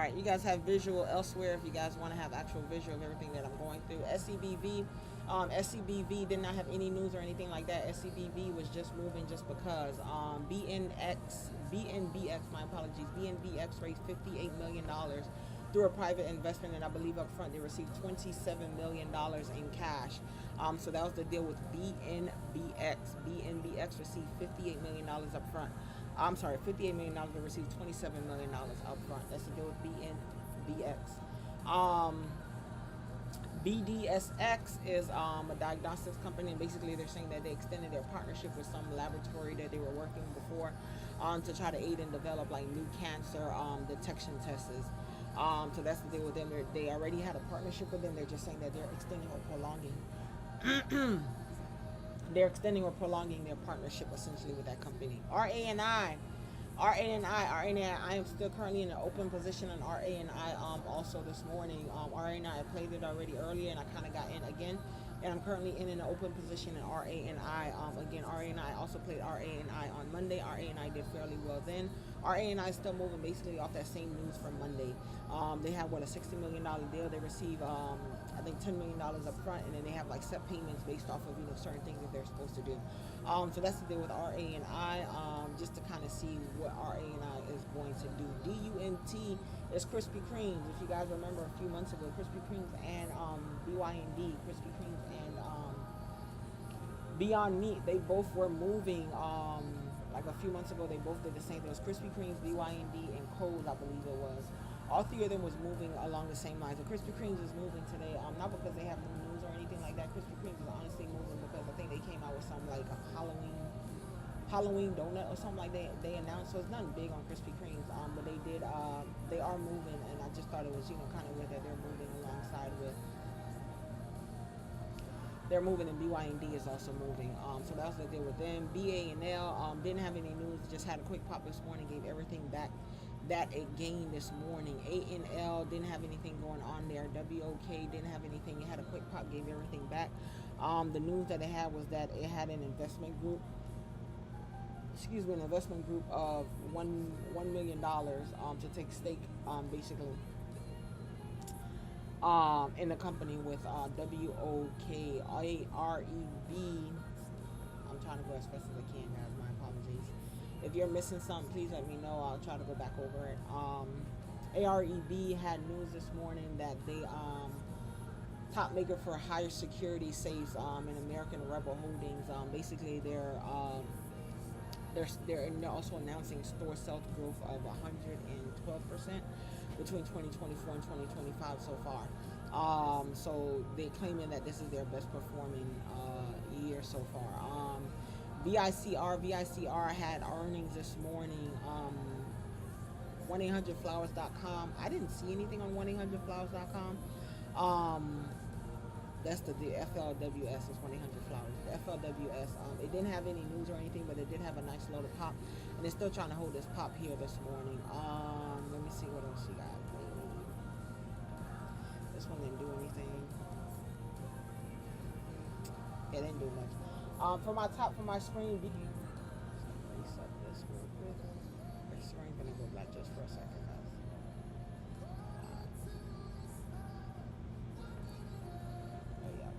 right, you guys have visual elsewhere if you guys want to have actual visual of everything that I'm going through. SCBV did not have any news or anything like that. SCBV was just moving just because. BNBX, my apologies, BNBX raised $58 million through a private investment, and I believe up front they received $27 million in cash. So that was the deal with BNBX. BNBX received $58 million up front. I'm sorry, $58 million. They received $27 million up front. That's the deal with BNBX. BDSX is a diagnostics company, and basically they're saying that they extended their partnership with some laboratory that they were working before, to try to aid and develop like new cancer detection tests. So that's the deal with them. They already had a partnership with them. They're just saying that they're extending or prolonging their partnership essentially with that company. RANI. I am still currently in an open position on RANI. Also this morning, RANI, I played it already earlier, and I kind of got in again, and I'm currently in an open position in RANI. Again, RANI also played RANI on Monday. RANI did fairly well then. RANI is still moving basically off that same news from Monday. They have what, a $60 million deal. They receive I think $10 million up front, and then they have like set payments based off of certain things that they're supposed to do. So that's the deal with RANI. Just to kind of see what RANI is going to do. DUNT is Krispy Kremes. If you guys remember a few months ago, Krispy Kremes and BYND, Krispy Kremes and Beyond Meat, they both were moving. Like a few months ago, they both did the same. There was Krispy Kremes, BYND, and Kohl's, I believe it was. All three of them was moving along the same lines. And Krispy Kremes is moving today, not because they have new news or anything like that. Krispy Kremes is honestly moving because I think they came out with some like a Halloween donut or something like they announced. So it's nothing big on Krispy Kremes, but they are moving, and I just thought it was kind of weird that they're moving alongside with. They're moving, and BYND is also moving. So that was the deal with them. BANL didn't have any news, just had a quick pop this morning, gave everything back that it gained this morning. ANL didn't have anything going on there. WOK didn't have anything. It had a quick pop, gave everything back. The news that it had was that it had an investment group. An investment group of $1 million to take stake, basically, in the company with WOKAREB. I'm trying to go as fast as I can, guys. My apologies. If you're missing something, please let me know. I'll try to go back over it. AREB had news this morning that they top maker for higher security safes in American Rebel Holdings. Basically, they're also announcing store sales growth of 112% between 2024 and 2025 so far. So they're claiming that this is their best performing year so far. VICR had earnings this morning. 1-800-Flowers.com. I didn't see anything on 1-800-Flowers.com. That's the FLWS is 1-800-Flowers. The FLWS, it didn't have any news or anything, but it did have a nice loaded pop, and it's still trying to hold this pop here this morning. Let me see what else you got. This one didn't do anything. It didn't do much. For my screen, reset this real quick. The screen's gonna go black just for a second, guys. There you go.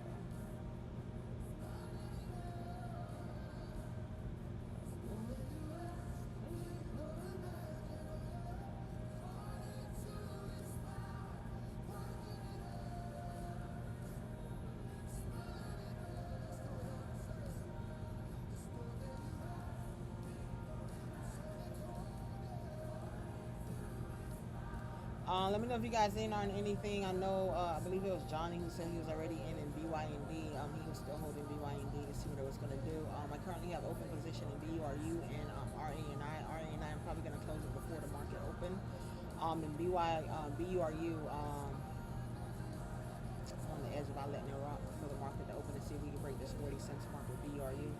Let me know if you guys in on anything. I know, I believe it was Johnny who said he was already in BYND. He was still holding BYND to see what it was going to do. I currently have open position in BURU and RANI. RANI, I'm probably going to close it before the market open. In BURU, on the edge about letting it rock for the market to open and see if we can break this 40 cents mark with BURU.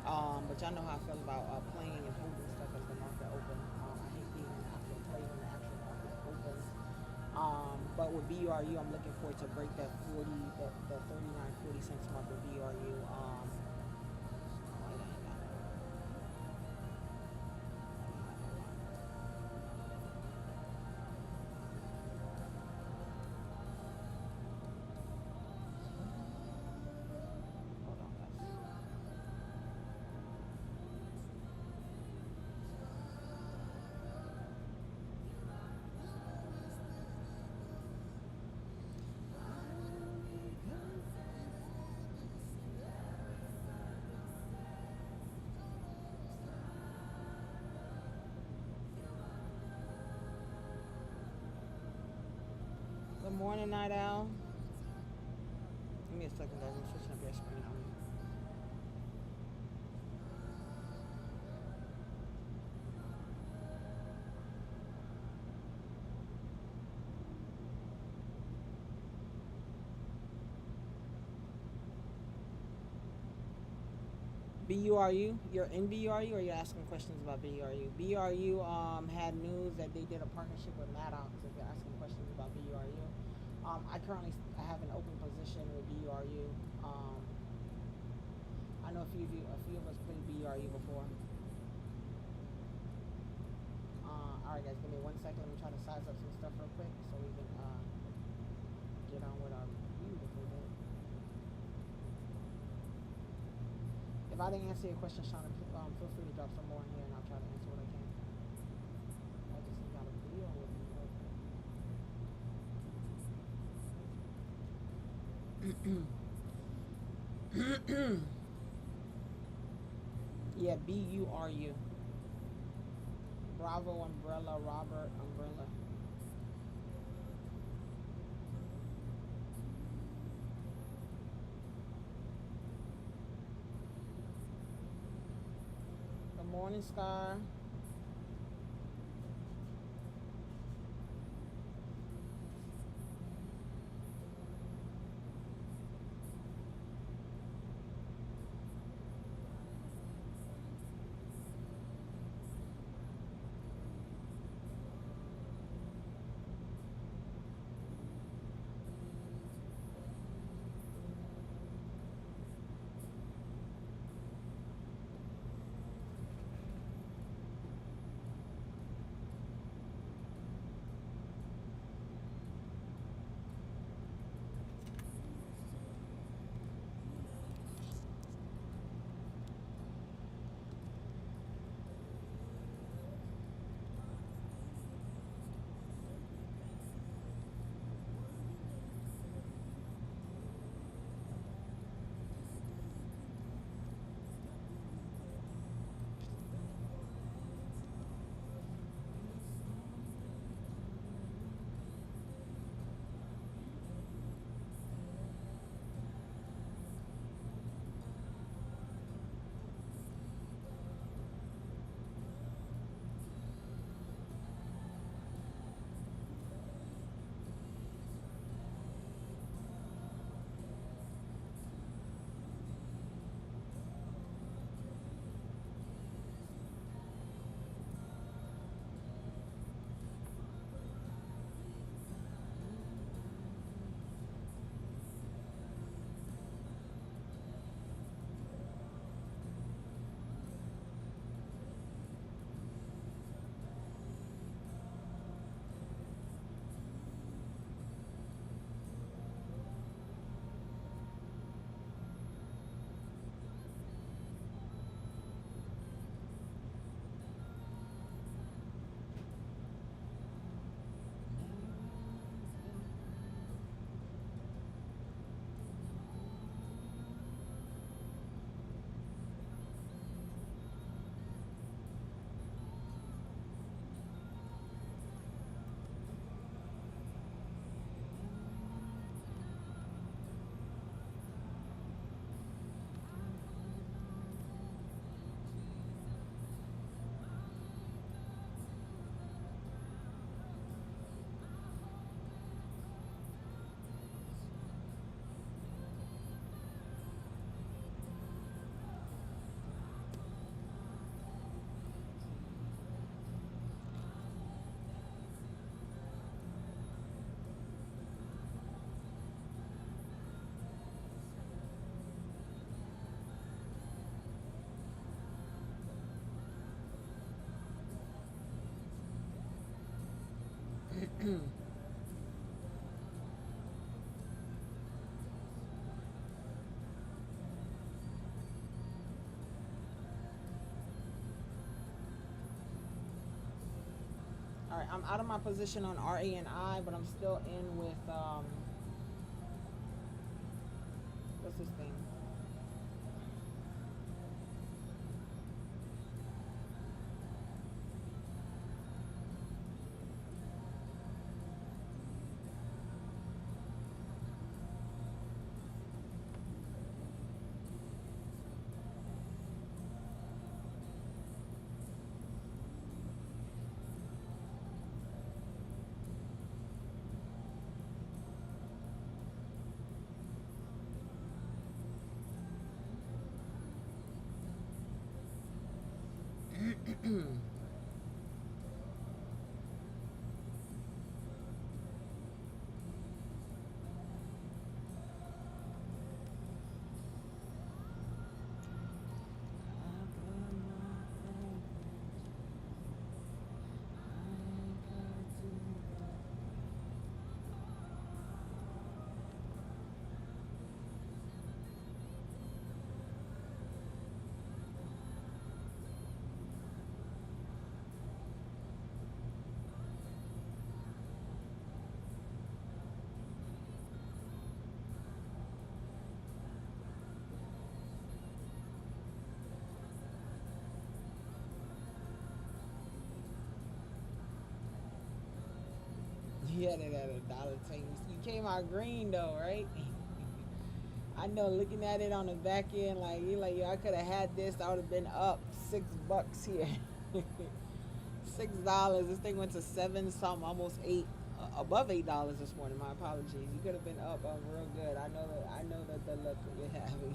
But y'all know how I feel about playing and holding stuff as the market open. I hate being an actual player when the actual market opens. But with BURU, I'm looking forward to break that 39, 40 cents mark with BURU. morning, Night Owl. Give me a second, guys. I'm switching up your screen on me. BURU, you're in BURU, or you're asking questions about BURU? BURU had news that they did a partnership with Maddox. If you're asking questions about BURU, I have an open position with BURU. I know a few of us played BURU before. All right, guys, give me 1 second. Let me try to size up some stuff real quick so we can get on with our beautiful day. If I didn't answer your question, Shauna, feel free to drop some more in here, and I'll try to answer what I can. I just got a video with me real quick. Yeah, BURU. Bravo Umbrella Robert Umbrella. Good morning, Scar. All right, I'm out of my position on RANI, but I'm still in with what's this thing? Yeah, that at a dollar ten. You came out green though, right? I know. Looking at it on the back end, like you like, yo, I could have had this. I would have been up $6 here. $6. This thing went to seven something, almost eight, above $8 this morning. My apologies. You could have been up real good. I know that. I know that the look you're having.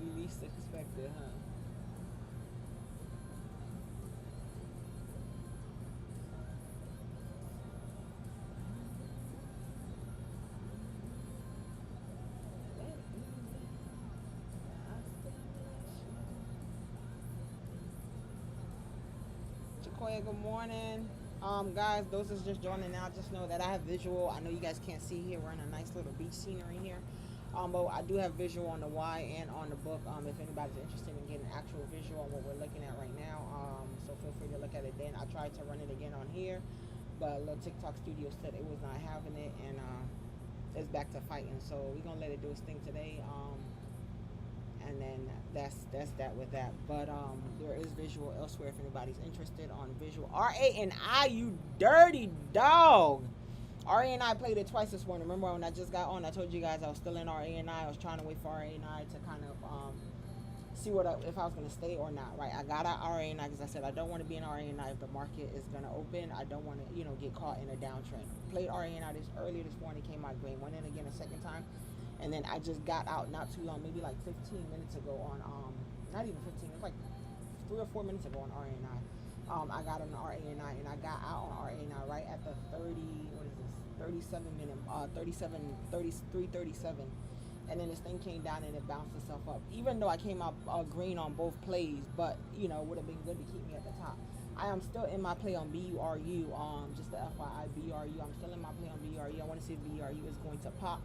We least expected, huh? Jacoya, good morning. Guys, those that's just joining now, just know that I have visual. I know you guys can't see here. We're in a nice little beach scenery here. But I do have visual on the why and on the book. If anybody's interested in getting actual visual on what we're looking at right now, so feel free to look at it then. I tried to run it again on here, but little TikTok studio said it was not having it, and it's back to fighting. So we're gonna let it do its thing today. And then that's that with that. But there is visual elsewhere if anybody's interested on visual. RA and I, you dirty dog. RA and I played it twice this morning. Remember when I just got on? I told you guys I was still in RA and I. I was trying to wait for RA and I to kind of see if I was gonna stay or not. Right? I got out RA and I because I said I don't want to be in RA and I if the market is gonna open. I don't want to get caught in a downtrend. Played RA and I earlier this morning. Came out green. Went in again a second time. And then I just got out not too long, maybe like 15 minutes ago on not even 15, it was like 3 or 4 minutes ago on RA&I. I got on the RA&I and I got out on RA&I right at the 37 minute, 37, 33, 37. And then this thing came down and it bounced itself up. Even though I came out green on both plays, but it would have been good to keep me at the top. I am still in my play on BURU. Just the FYI, BURU. I'm still in my play on BURU. I want to see if BURU is going to pop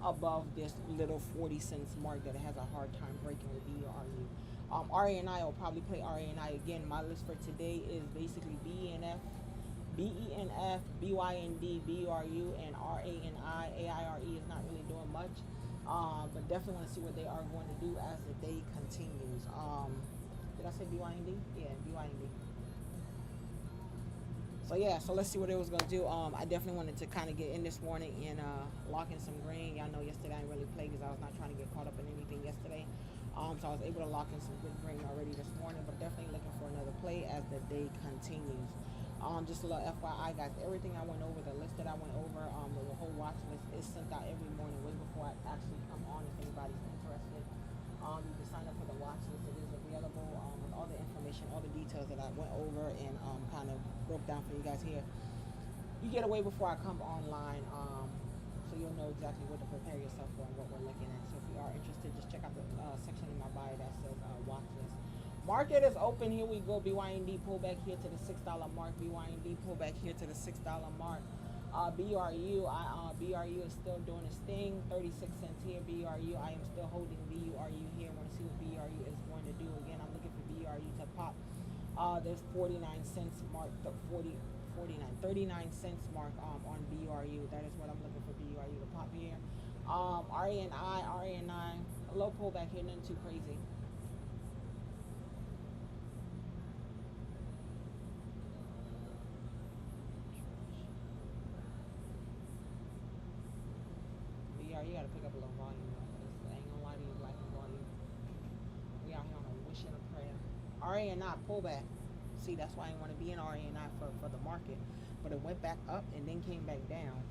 above this little 40 cents mark that it has a hard time breaking with BURU. RA&I will probably play RA&I again. My list for today is basically BENF, BYND, BURU, and RA&I. AIRE is not really doing much, but definitely want to see what they are going to do as the day continues. Did I say BYND? Yeah, BYND. So yeah, so let's see what it was gonna do. I definitely wanted to kind of get in this morning and lock in some green. Y'all know yesterday I didn't really play because I was not trying to get caught up in anything yesterday. So I was able to lock in some good green already this morning, but definitely looking for another play as the day continues. Just a little FYI, guys. Everything I went over, the list that I went over, the whole watch list is sent out every morning, way before I actually come on. If anybody's interested, you can sign up for the watch list. It is available with all the information, all the details that I went over and kind of broke down for you guys here. You get away before I come online, so you'll know exactly what to prepare yourself for and what we're looking at. So if you are interested, just check out the section in my bio that says watch list. Market is open. Here we go. BYND pull back here to the $6 mark. BYND pull back here to the $6 mark. BRU is still doing its thing. 36 cents here. BRU, I am still holding BURU here. I want to see what BRU is going to do. Again, I'm looking for BURU BRU to pop. There's 49 cents mark, the 40, 49, 39 cents mark on BRU. That is what I'm looking for BRU to pop here. RANI, a low pullback here, nothing too crazy. You gotta pick up a little volume. I ain't gonna lie to you, lacking volume. We out here on a wish and a prayer. RANI pullback. See, that's why I didn't want to be in RANI for the market. But it went back up and then came back down.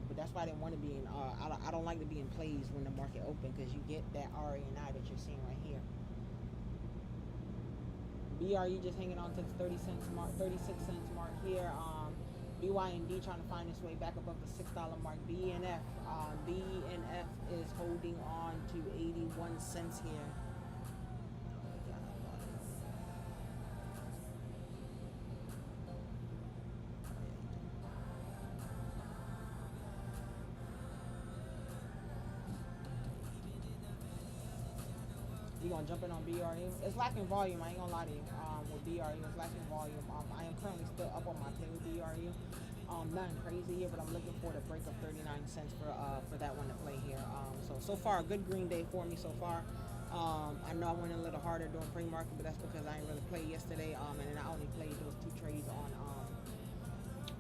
But that's why I didn't want to be in. I don't like to be in plays when the market open because you get that RANI that you're seeing right here. BRU just hanging on to the 30 cents mark, 36 cents mark here. BYND trying to find its way back above the $6 mark. BNF is holding on to 81 cents here. You gonna jump in on BRU? It's lacking volume. I ain't gonna lie to you. With BRU, it's lacking volume. I am currently still up on my play with BRU. Nothing crazy here, but I'm looking for the break of 39 cents for that one to play here. So far, a good green day for me so far. I know I went a little harder during pre-market, but that's because I didn't really play yesterday. And then I only played those two trades on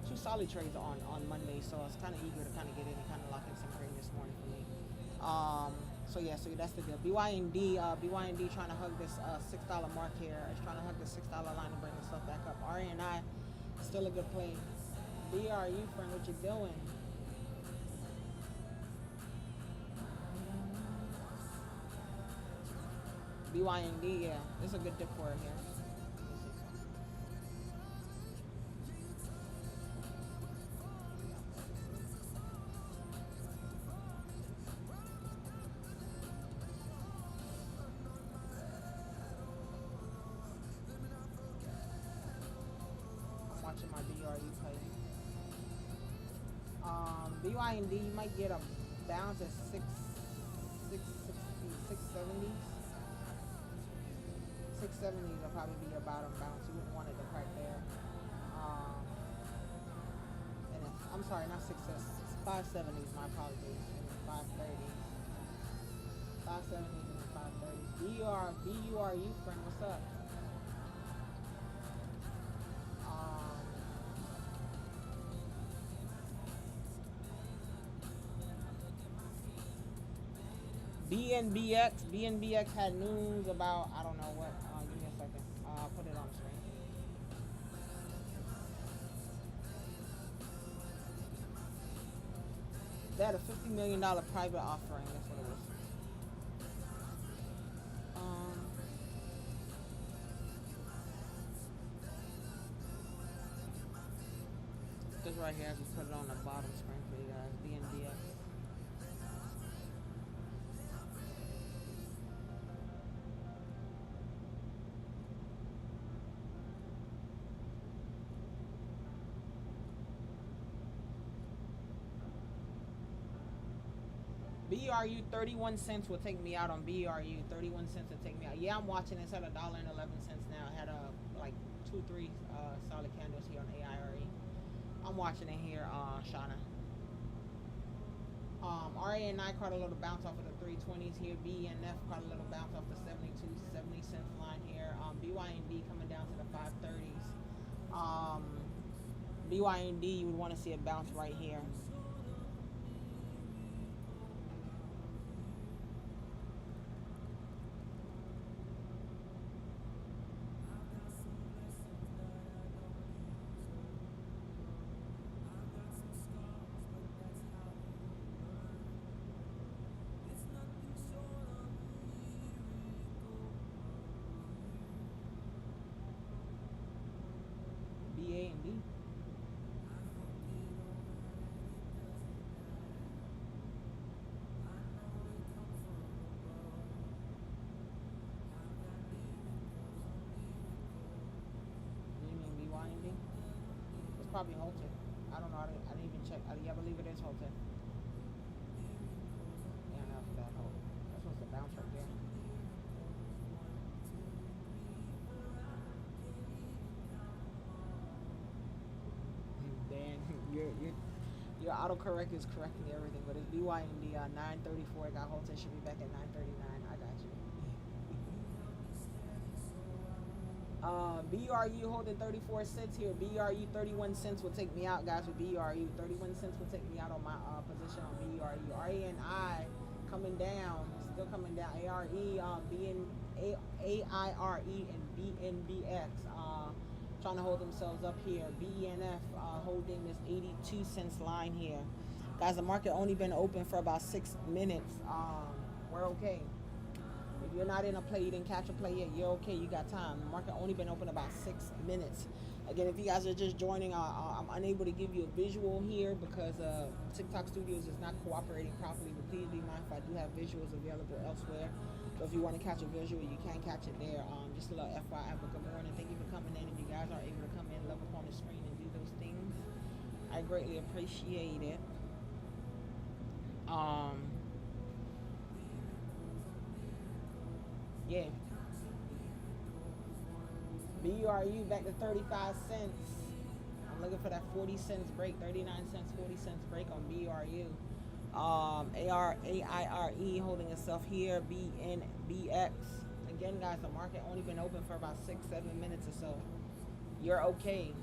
two solid trades on Monday. So I was kind of eager to kind of get in and kind of lock in some green this morning for me. So that's the deal. BYND trying to hug this $6 mark here. It's trying to hug the $6 line to bring itself back up. RANI, still a good play. BRU, friend, what you doing? BYND, yeah, it's a good dip for it here. Watching my BRU play. BYND, you might get a bounce at 670s. 670s will probably be your bottom bounce. You wouldn't want it to crack there. I'm sorry, not 570s. My apologies. 530s. 570s and 530s. BURU, friend, what's up? BNBX had news about, I don't know what, give me a second, I'll put it on the screen. They had a $50 million private offering, that's what it was. This right here, I just put it on the bottom screen for you guys, BNBX. BRU 31 cents will take me out on BRU. 31 cents will take me out. Yeah, I'm watching this at $1.11 now. I had like 2-3 solid candles here on AIRE. I'm watching it here, Shauna. RANI caught a little bounce off of the 320s here. BNF caught a little bounce off the 70 cents line here. BYND coming down to the 530s. BYND, you would want to see a bounce right here. BAND. It's probably halted. I don't know. I didn't even check. Yeah, I believe it is halted. Yeah, no, that hold. That's supposed to bounce right there. autocorrect is correcting everything, but it's BYND 934. Got Holton should be back at 939. I got you. BRU holding 34 cents here. BRU 31 cents will take me out, guys. With BRU 31 cents will take me out on my position on BRU. RENI coming down, still coming down. ARE, AIRE and BNBX trying to hold themselves up here. BENF holding this 82 cents line here. Guys, the market only been open for about 6 minutes. We're okay. If you're not in a play, you didn't catch a play yet, you're okay, you got time. The market only been open about 6 minutes. Again, if you guys are just joining, I'm unable to give you a visual here because TikTok Studios is not cooperating properly, but please be mindful, I do have visuals available elsewhere. So if you want to catch a visual, you can catch it there. Just a little FYI, but good morning. Thank you for coming in. If you guys are able to come in, love up on the screen and do those things, I greatly appreciate it. Yeah. BRU back to 35 cents. I'm looking for that 40 cents break, 39 cents, 40 cents break on BRU. AIRE holding itself here. BNBX. Again, guys, the market only been open for about 6-7 minutes or so. You're okay.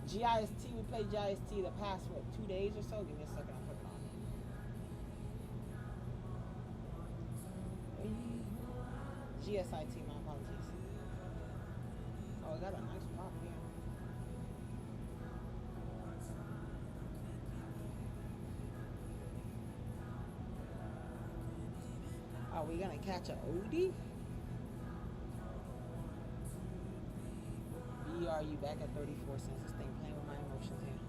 GIST, we played GIST the past, 2 days or so? Give me a second, I'll put it on. GSIT, my apologies. Oh, I got a nice pop here. Are we gonna catch an OD? BRU back at 34 cents. This thing playing with my emotions here.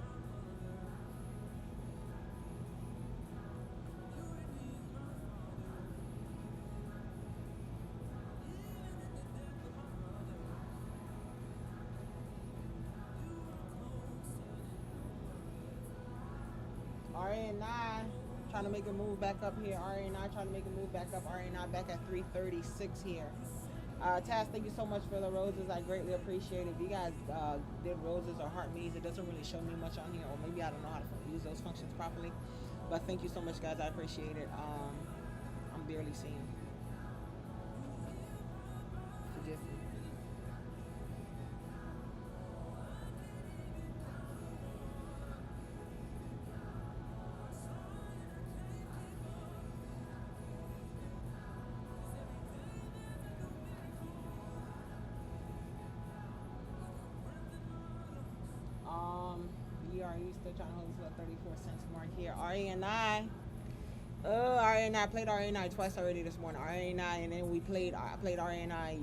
RNI trying to make a move back up here. RNI trying to make a move back up. RNI back at 336 here. Taz, thank you so much for the roses. I greatly appreciate it. If you guys did roses or heart me's, it doesn't really show me much on here, or maybe I don't know how to use those functions properly. But thank you so much, guys. I appreciate it. I'm barely seeing. Forgive me. BRU still trying to hold this 34 cents mark here. RNI. RNI. Played RNI twice already this morning. RNI, and then I played RNI,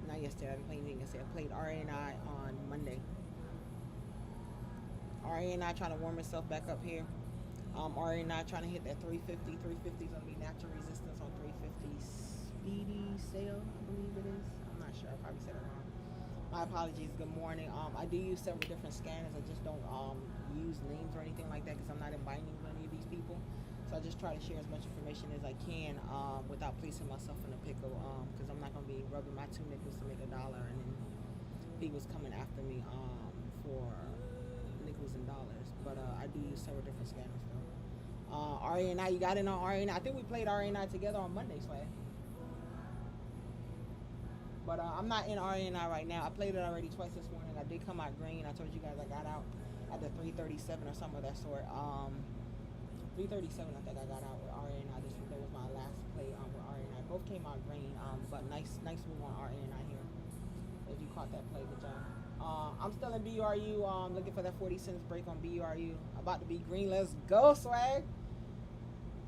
not yesterday, I didn't play anything yesterday. I played RNI on Monday. RNI trying to warm itself back up here. RNI trying to hit that 350. 350 is going to be natural resistance on 350. Speedy sale, I believe it is. I'm not sure. I probably said it wrong. My apologies. Good morning. I do use several different scanners. I just don't use names or anything like that because I'm not in binding with any of these people. So I just try to share as much information as I can without placing myself in a pickle because I'm not going to be rubbing my 2 nickels to make $1 and then people's coming after me for nickels and dollars. But I do use several different scanners though. RNI, you got in on RNI. I think we played RNI together on Monday, Sway. But I'm not in RNI right now. I played it already twice this morning. I did come out green. I told you guys I got out at the 337 or something of that sort. 337 I think I got out with RNI. That was my last play with RNI. Both came out green, but nice move on RNI here. If you caught that play, good job. I'm still in BRU. Looking for that 40 cents break on BRU. About to be green. Let's go, Swag.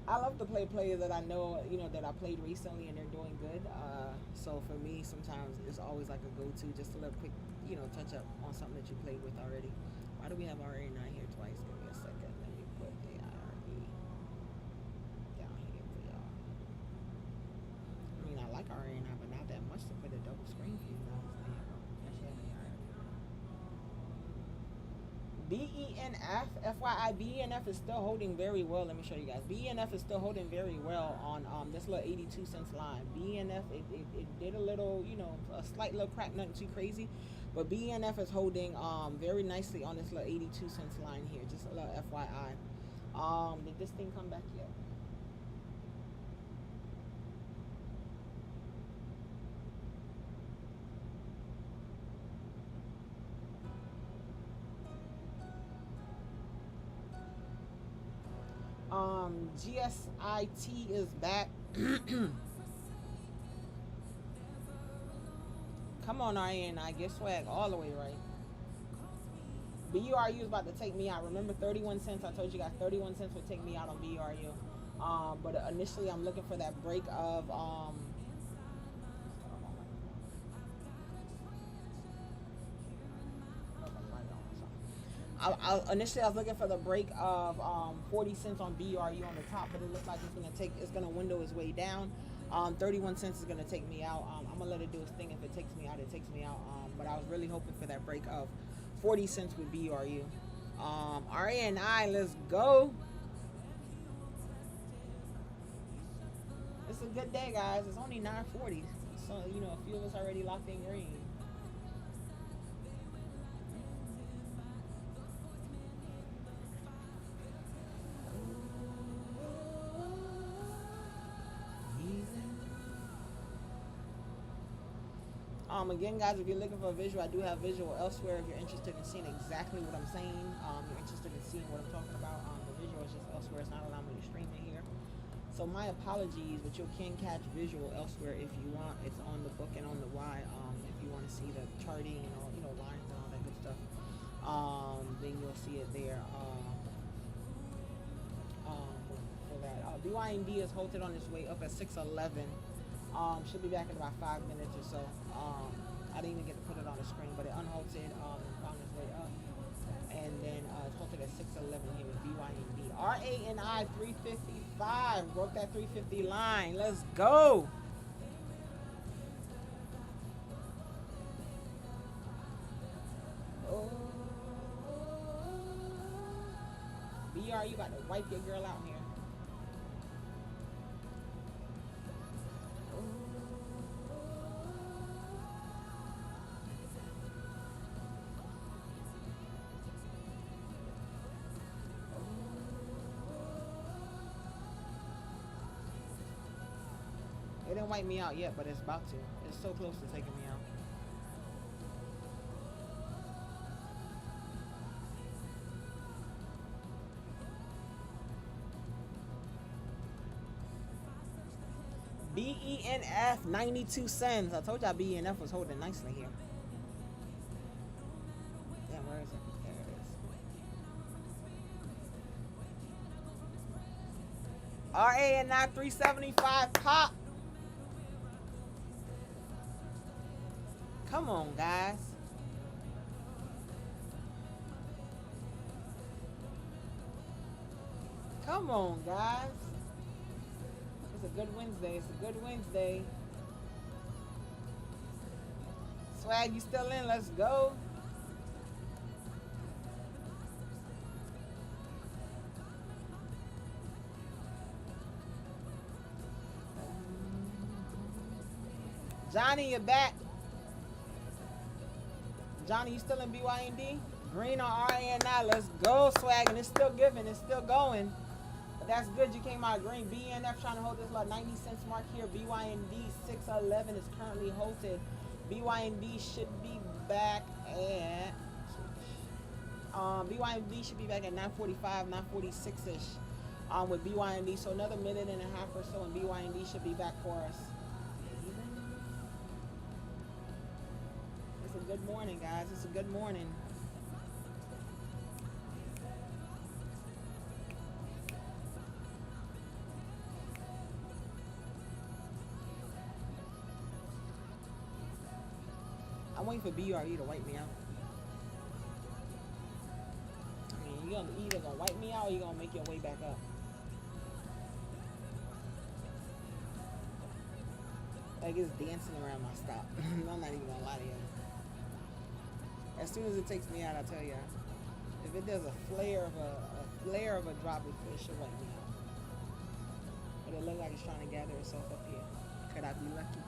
I love to play players that I know, that I played recently and they're doing good. So for me, sometimes it's always like a go-to, just a little quick, touch up on something that you played with already. Why do we have RNI here twice? Give me a second. Let me put AIRE down here for y'all. I mean, I like RNI, but not that much to put a double screen for you guys. BENF, FYI, BENF is still holding very well. Let me show you guys. BENF is still holding very well on this little 82 cents line. BENF, it did a little, you know, a slight little crack, nothing too crazy. But BENF is holding very nicely on this little 82 cents line here. Just a little FYI. Did this thing come back yet? GSIT is back. Come on, RNI, get swag all the way right. BURU is about to take me out. Remember 31 cents? I told you guys 31 cents would take me out on BURU. But initially I'm looking for that break of initially I was looking for the break of 40 cents on BRU on the top, but it looks like it's gonna window its way down. 31 cents is gonna take me out. I'm gonna let it do its thing. If it takes me out, it takes me out. But I was really hoping for that break of 40 cents with BRU. RANI, let's go. It's a good day, guys. It's only 9:40, so you know a few of us already locked in green. Again, guys, if you're looking for a visual, I do have visual elsewhere. If you're interested in seeing exactly what I'm saying, you're interested in seeing what I'm talking about, the visual is just elsewhere. It's not allowing me to stream it here. So my apologies, but you can catch visual elsewhere if you want. It's on the book and on the Y. If you want to see the charting and all, you know, lines and all that good stuff, then you'll see it there. For that, BYND is halted on its way up at 611. Should be back in about 5 minutes or so. I didn't even get to put it on the screen, but it unhalted and found its way up. And then it's halted at 611 here with BYND. RANI 355 broke that 350 line. Let's go. Oh. BR, you got to wipe your girl out here. It didn't wipe me out yet, but it's about to. It's so close to taking me out. BENF 92 cents. I told y'all BENF was holding nicely here. Damn, where is it? There it is. RANI 375 pop. Come on, guys. Come on, guys. It's a good Wednesday. It's a good Wednesday. Swag, you still in? Let's go. Johnny, you're back. Johnny, you still in BYND? Green on RANI. Let's go, swag. And it's still giving. It's still going. But that's good. You came out green. BNF trying to hold this like 90 cents mark here. BYND 611 is currently halted. BYND should be back at BYND should be back at 9:45, 9:46ish with BYND. So another minute and a half or so, and BYND should be back for us. It's a good morning, guys. It's a good morning. I'm waiting for BRE to wipe me out. I mean, you're either gonna wipe me out or you're gonna make your way back up. Like it's dancing around my stop. I'm not even gonna lie to you. As soon as it takes me out, I'll tell you, If it does a flare of a drop, it should wipe me out. But it looked like it's trying to gather itself up here. Could I be lucky?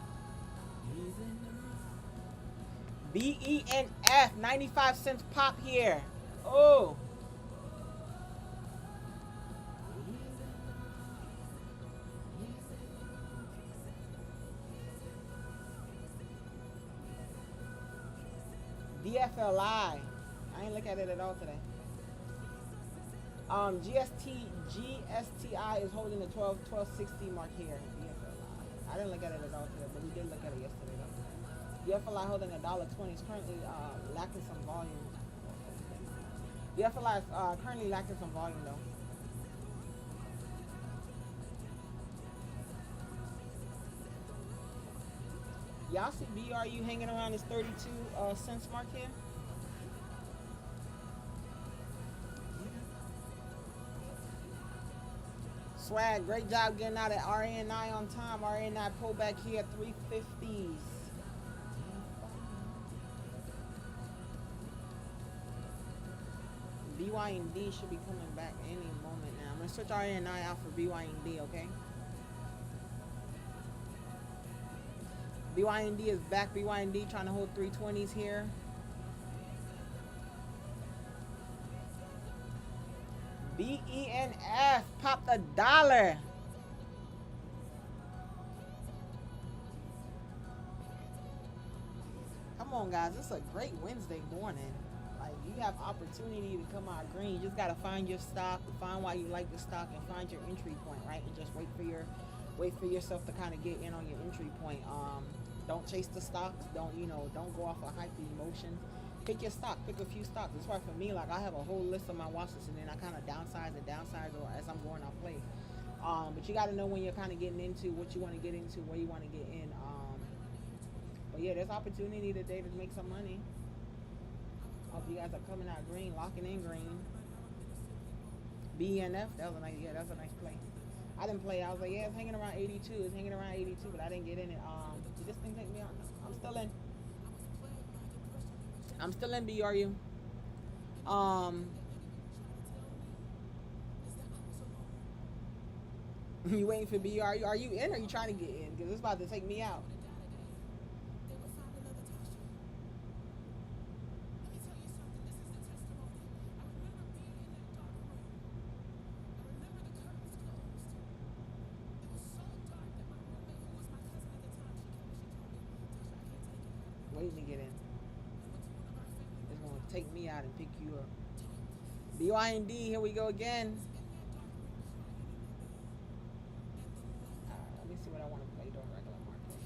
BENF, 95 cents pop here. Oh. DFLI. I ain't look at it at all today. GSTI is holding the 1260 mark here. DFLI. I didn't look at it at all today, but we did look at it yesterday though. DFLI holding $1.20 is currently lacking some volume. DFLI is currently lacking some volume though. Y'all see BRU hanging around this 32 cents mark here? Swag, great job getting out at RNI on time. RNI pull back here at 350s. BYND should be coming back any moment now. I'm going to switch RNI out for BYND, okay? BYND is back. BYND trying to hold 320s here. BENF popped $1. Come on, guys. It's a great Wednesday morning. Like, you have opportunity to come out green. You just got to find your stock, find why you like the stock, and find your entry point, right? And just wait for yourself to kind of get in on your entry point. Don't chase the stocks. Don't go off of hype emotions. Pick your stock. Pick a few stocks. That's why for me, like, I have a whole list of my watch lists, and then I kind of downsize or as I'm going, I'll play. But you got to know when you're kind of getting into what you want to get into, where you want to get in. But yeah, there's opportunity today to make some money. Hope you guys are coming out green, locking in green. BNF, that was a nice play. I didn't play. I was like, yeah, it's hanging around 82. It's hanging around 82, but I didn't get in it. Did this thing take me out? I'm still in. I'm still in BRU. You waiting for BRU? Are you in or are you trying to get in? Because it's about to take me out. Waiting to get in. It's going to take me out and pick you up. BYND, here we go again. Let me see what I want to play during regular market.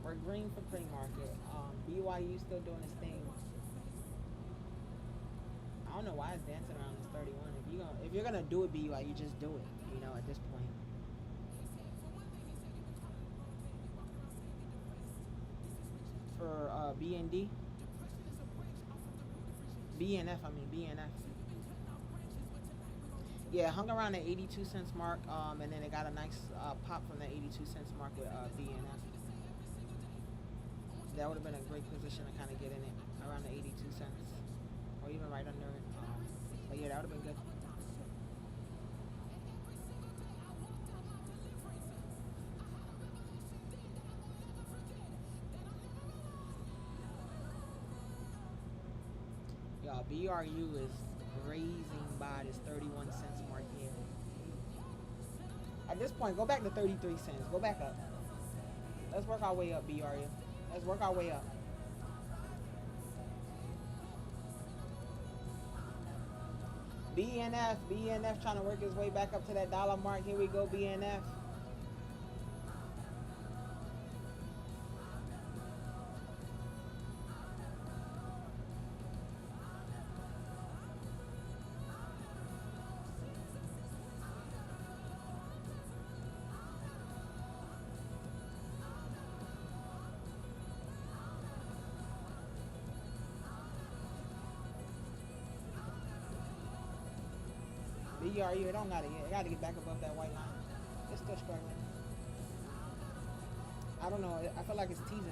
We're green for pre-market. BYU still doing this thing. I don't know why it's dancing around this 31. If you're gonna do it, BYU, just do it. At this point. For BND. BNF. Yeah, hung around the 82 cents mark, and then it got a nice pop from the 82 cents mark with BNF. That would have been a great position to kind of get in it around the 82 cents, or even right under it. But yeah, that would have been good. Y'all, BRU is grazing by this 31 cents mark here. At this point, go back to 33 cents. Go back up. Let's work our way up, BRU. Let's work our way up. BNF trying to work his way back up to that dollar mark. Here we go, BNF. BRU, it don't gotta get back above that white line. It's still struggling. I don't know. I feel like it's teasing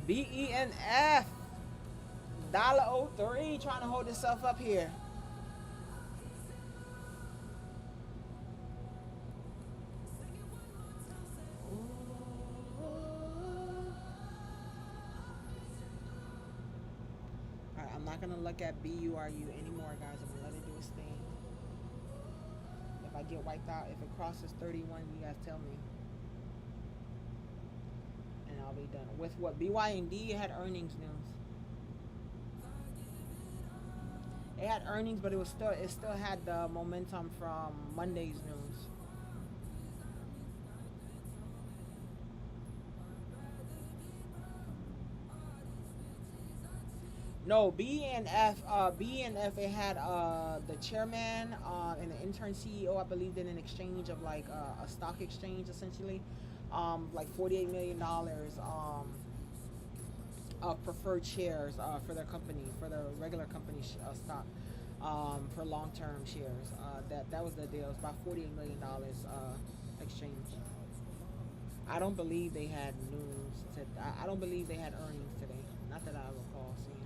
me. BENF. $1.03 trying to hold itself up here. Alright, I'm not gonna look at BURU anymore, guys. I'm gonna let it do its thing. If I get wiped out, if it crosses 31, you guys tell me. And I'll be done. With what? BYND had earnings news. It had earnings, but it still had the momentum from Monday's news. No, BNF, it had the chairman and the intern CEO, I believe, did an exchange of like a stock exchange essentially, like $48 million of preferred shares for their company, for the regular company stock, for long-term shares. That was the deal. It was about $48 million exchange. I don't believe they had news. I don't believe they had earnings today. Not that I recall seeing.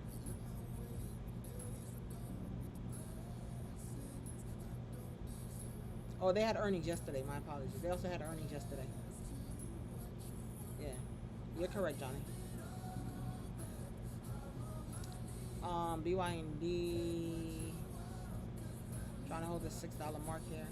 Oh, they had earnings yesterday. My apologies. They also had earnings yesterday. Yeah, you're correct, Johnny. BYND trying to hold the $6 mark here.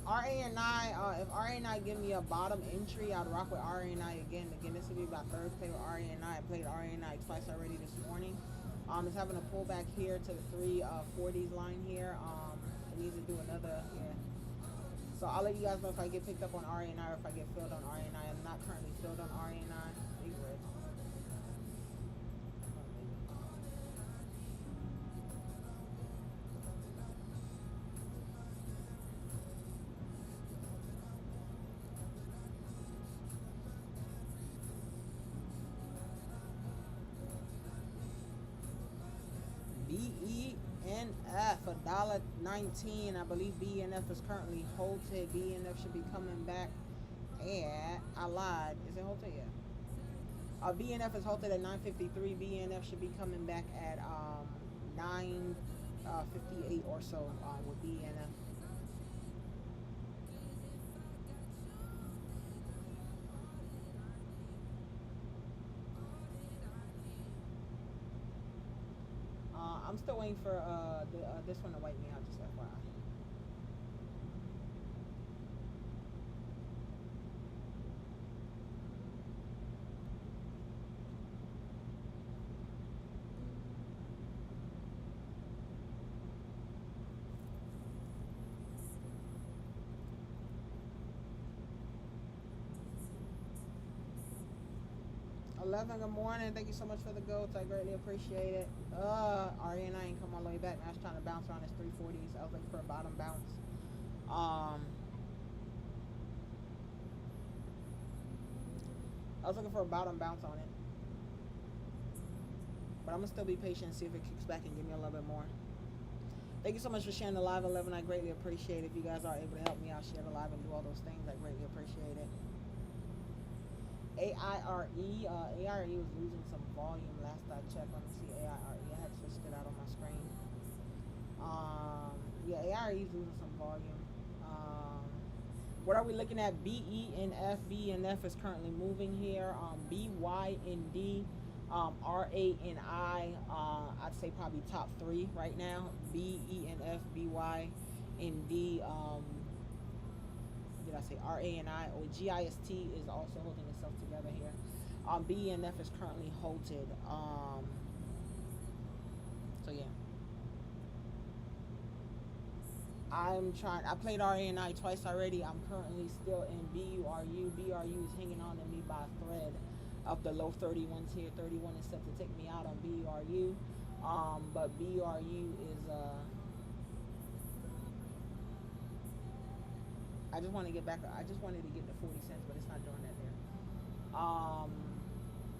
RA&I, if RA&I give me a bottom entry, I'd rock with RA&I again. Again, this will be my third play with RA&I. I played RA&I twice already this morning. It's having a pullback here to the 340s line here. It needs to do another, yeah. So I'll let you guys know if I get picked up on RA&I or if I get filled on RA&I. I'm not currently filled on RA&I. Big red. BENF, $1.19. I believe BNF is currently halted. BNF should be coming back at, I lied. Is it halted? Yeah. BNF is halted at 953. BNF should be coming back at 958 or so with BNF. I'm still waiting for this one to wipe me out, just FYI. 11, good morning. Thank you so much for the goats. I greatly appreciate it. RNI ain't come all the way back. I was trying to bounce around his 340s. I was looking for a bottom bounce. I was looking for a bottom bounce on it. But I'm going to still be patient and see if it kicks back and give me a little bit more. Thank you so much for sharing the live 11. I greatly appreciate it. If you guys are able to help me out, share the live and do all those things, I greatly appreciate it. AIRE was losing some volume last I checked. Let me see AIRE. I had switched it out on my screen. Yeah, AIRE is losing some volume. What are we looking at? BENF. BENF is currently moving here. BYND, RANI. I'd say probably top 3 right now. BENF, BYND. Did I say RANI or GIST is also holding itself together here. BENF is currently halted. So So yeah, I'm trying. I played RANI twice already. I'm currently still in BURU. BRU is hanging on to me by a thread of the low 31 tier. 31 is set to take me out on BURU. But BRU is I just want to get back. I just wanted to get to 40 cents, but it's not doing that there.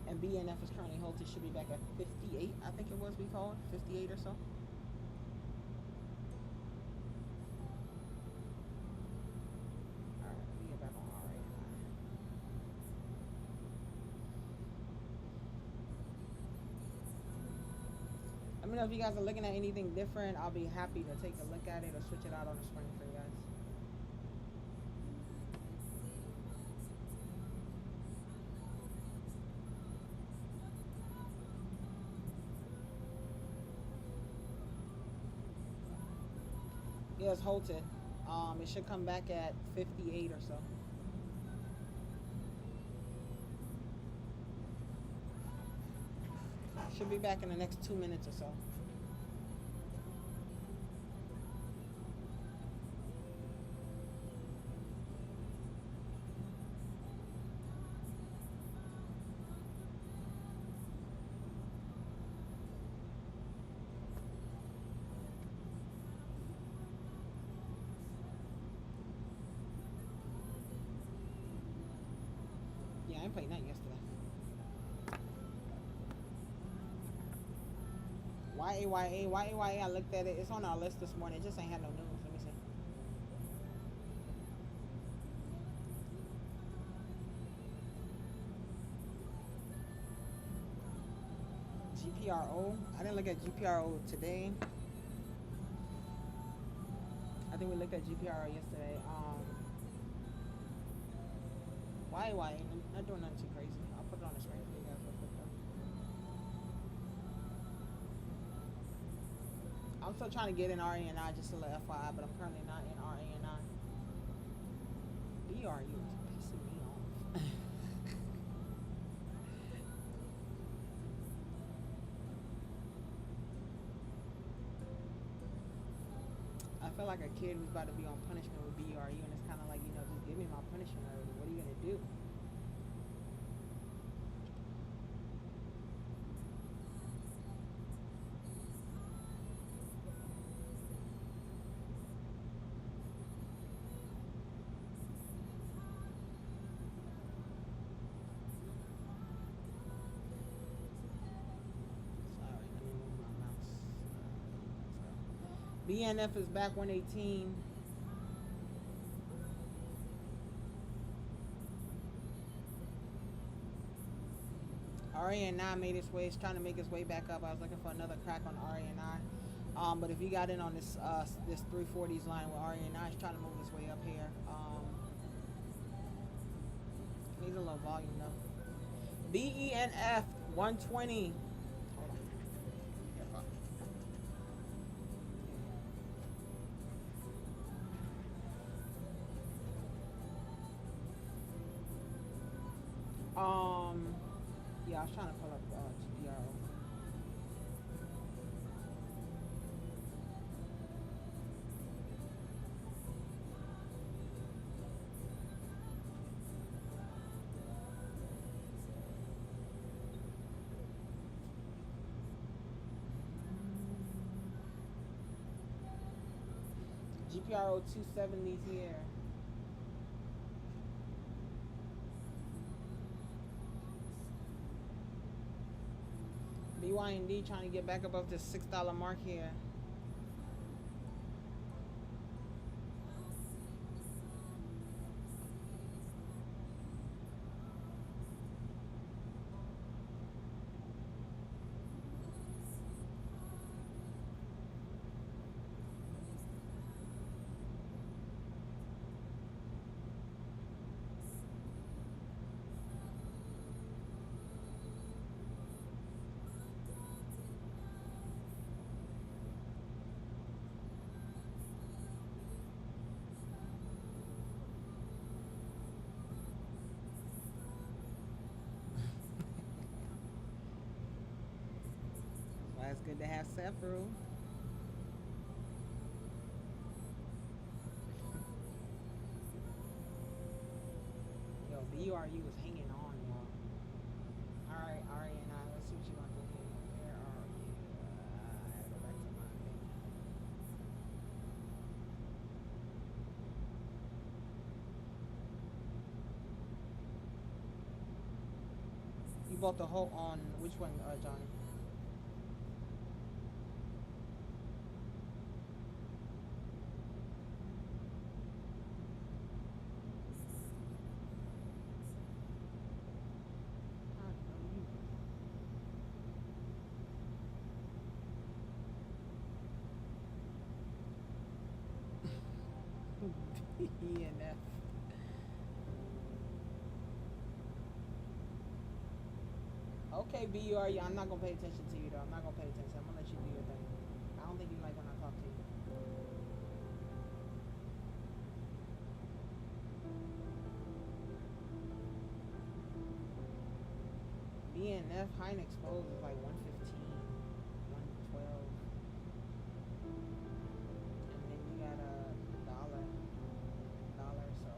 And BNF is currently halted. Should be back at 58. I think it was we called 58 or so. Let me know if you guys are looking at anything different. I'll be happy to take a look at it or switch it out on the screen for you guys. Yeah, it's halted. It should come back at 58 or so. Should be back in the next 2 minutes or so. Yeah, I ain't played that yesterday. YAYA, I looked at it. It's on our list this morning. It just ain't had no news. Let me see. GPRO. I didn't look at GPRO today. I think we looked at GPRO yesterday. YAYA, not doing nothing too crazy. I'll put it on the screen for you guys real quick though. I'm still trying to get in RANI, just a little FYI, but I'm currently not in RANI. BRU is pissing me off. I feel like a kid who's about to be on punishment with BRU, and it's kind of like, just give me my punishment already. What are you going to do? BNF is back 118. RANI made its way. It's trying to make its way back up. I was looking for another crack on RANI. But if you got in on this this 340s line with RANI, it's trying to move its way up here. Needs a little volume though. BENF 120. Yeah, I was trying to pull up GPRO. GPRO 270s here. BYND trying to get back above this $6 mark here. It's good to have Several. Yo, BRU is hanging on, y'all. All right, RA&I. Let's see what you're gonna do here. Where are you? I gotta go back to my thing. You bought the whole on which one, Johnny? I know you. ENF. Okay, BURU. I'm not gonna pay attention to you though. I'm not gonna pay attention. I'm gonna let you do your thing. I don't think you like when I talk to you. BNF high and exposed is like 115, 112, and then you got a dollar or so.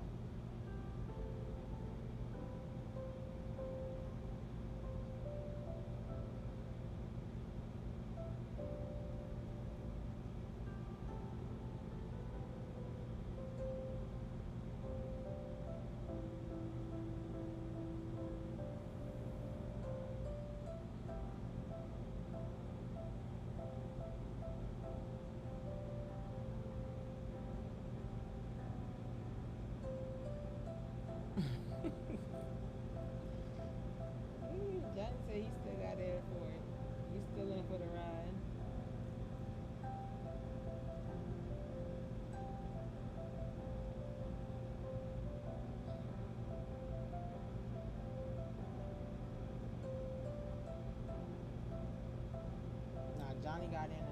Johnny said he still got air for it. He's still in for the ride. Nah, Johnny got in.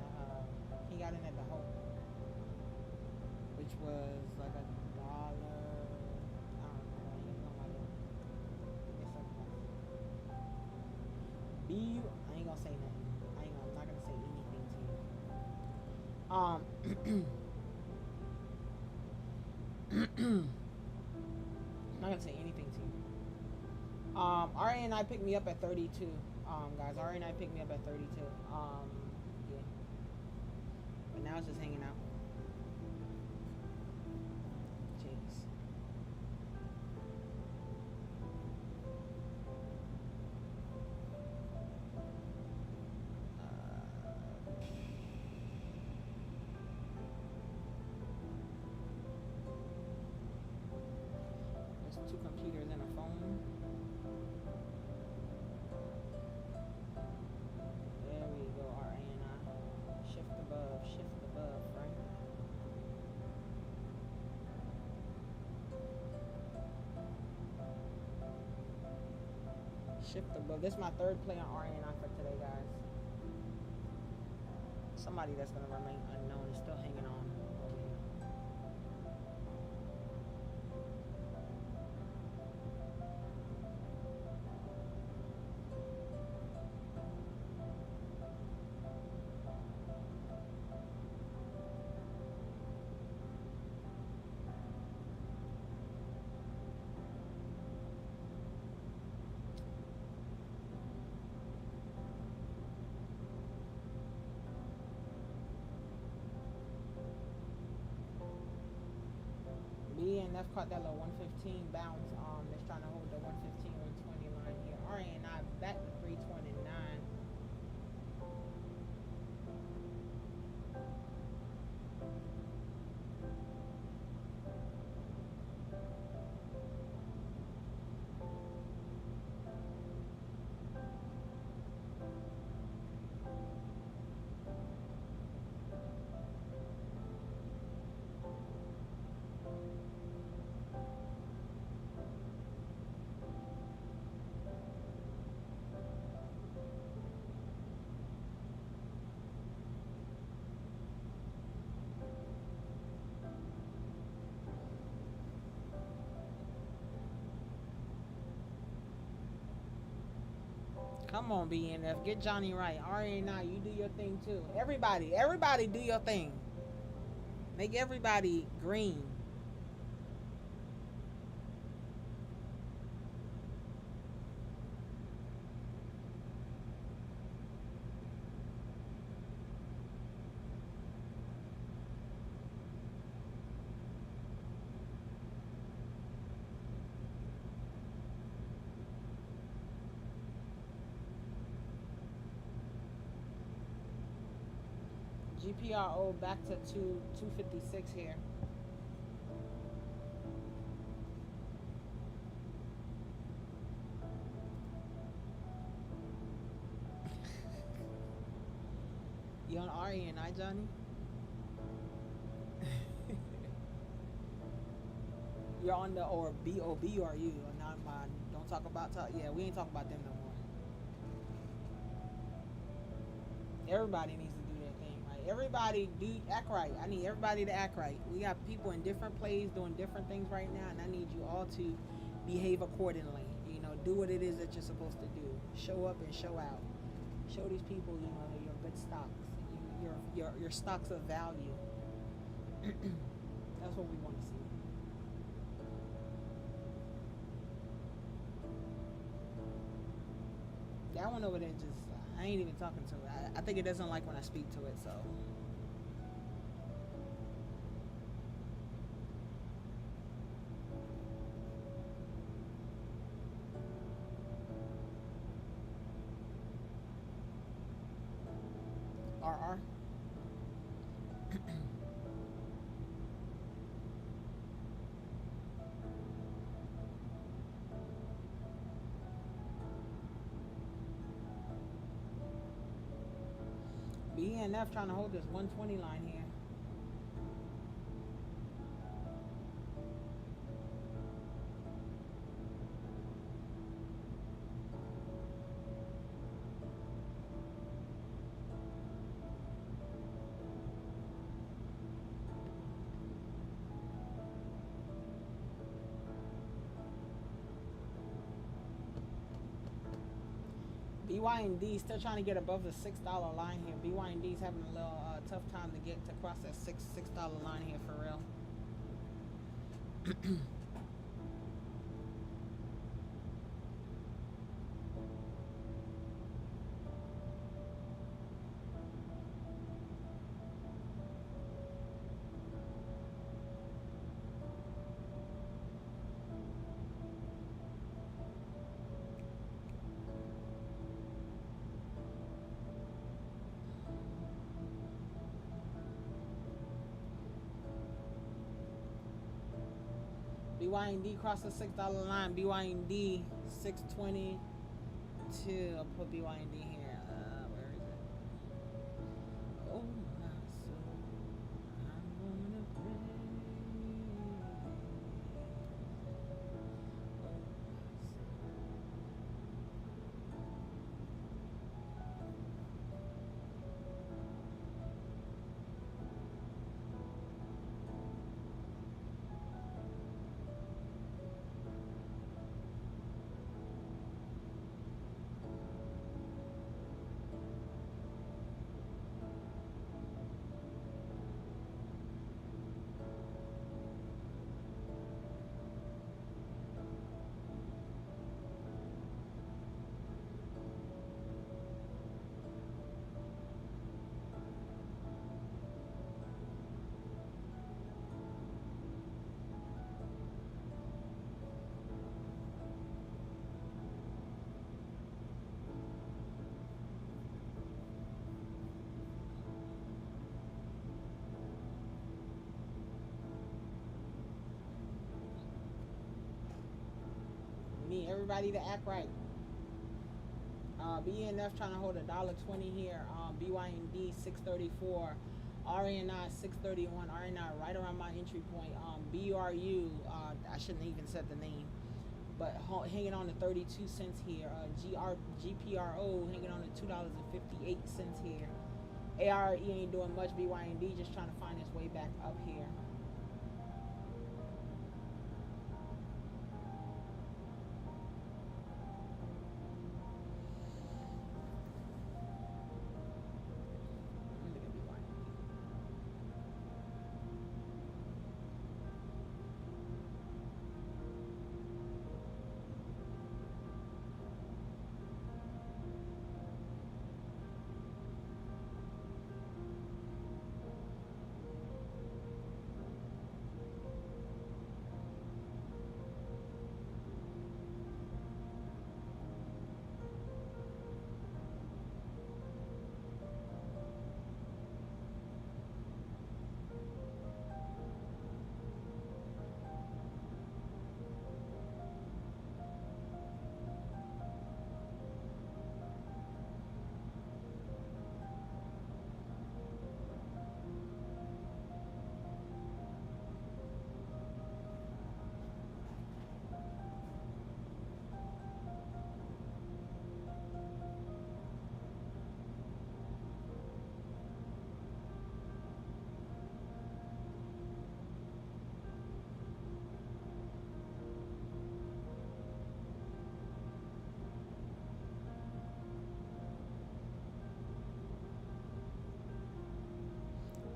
He got in at the Hope, which was like a dollar. I don't know. I ain't gonna lie to you. It's okay. I ain't gonna say nothing. I'm not gonna say anything to you. I'm not gonna say anything to you. RA&I picked me up at 32. Guys, RA&I picked me up at 32. Yeah. But now it's just hanging out. Jeez. There's two computers and a phone. There we go, RA&I. Shift above, right? Shift above. This is my third play on RA&I for today, guys. Somebody that's gonna remain unknown is still hanging on over here. BNF caught that little 115 bounce. It's trying to hold the 115, 120 line here. RA&I back to 329. Come on, BNF. Get Johnny right. RA9, you do your thing too. Everybody do your thing. Make everybody green. GPRO back to 256 here. You on RE&I, Johnny? You're on the or BOB or you? Not mine. Don't talk about yeah. We ain't talking about them no more. Everybody needs to do their thing. Right? Everybody do act right. I need everybody to act right. We got people in different places doing different things right now, and I need you all to behave accordingly. You know, do what it is that you're supposed to do. Show up and show out. Show these people, you know, your good stocks, your stocks of value. That's what we want to see. That one over there just, I ain't even talking to it. I think it doesn't like when I speak to it, so. RR. BNF trying to hold this 120 line here. BYND still trying to get above the $6 line here. BYND is having a little tough time to get to cross that $6 line here for real. BYND crossed the $6 line. BYND 622. I'll put BYND here. Where is it? Oh my soul, I'm gonna pray. Oh my Need everybody to act right. BNF trying to hold $1.20 here. BYND 634. RNI 631. RNI right around my entry point. BRU, I shouldn't even said the name, but hanging on to 32 cents here. GPRO hanging on to $2.58 here. ARE ain't doing much. BYND just trying to find its way back up here.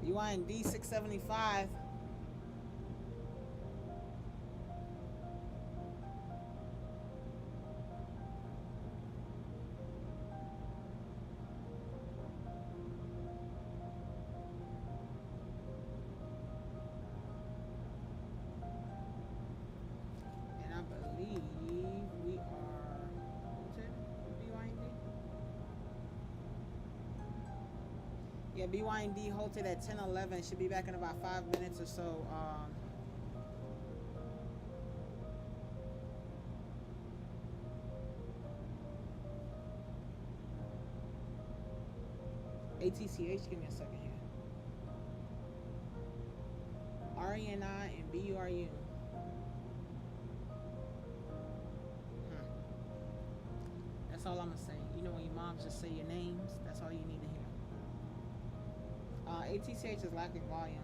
BYND 675. And I believe we are halted with BYND. Yeah, BYND halted at 10:11. Should be back in about 5 minutes or so. ATCH, give me a second here. RENI and BURU. That's all I'm gonna say. You know when your moms just say your names, that's all you need to hear. ATCH is lacking volume.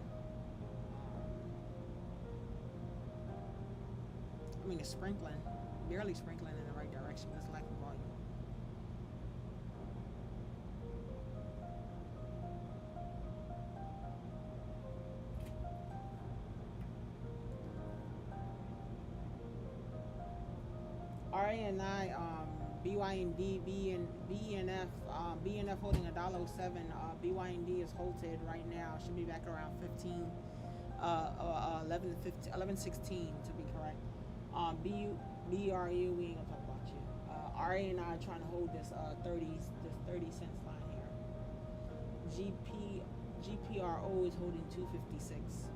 I mean, it's sprinkling, barely sprinkling in the right direction, but it's lacking volume. RANI, BYND, BNF, BNF holding $1.07. BYND is halted right now. Should be back around 15, 11, 15, 11:16 to be correct. BRU, we ain't gonna talk about you. RANI trying to hold this 30 cents line here. GPRO is holding 256.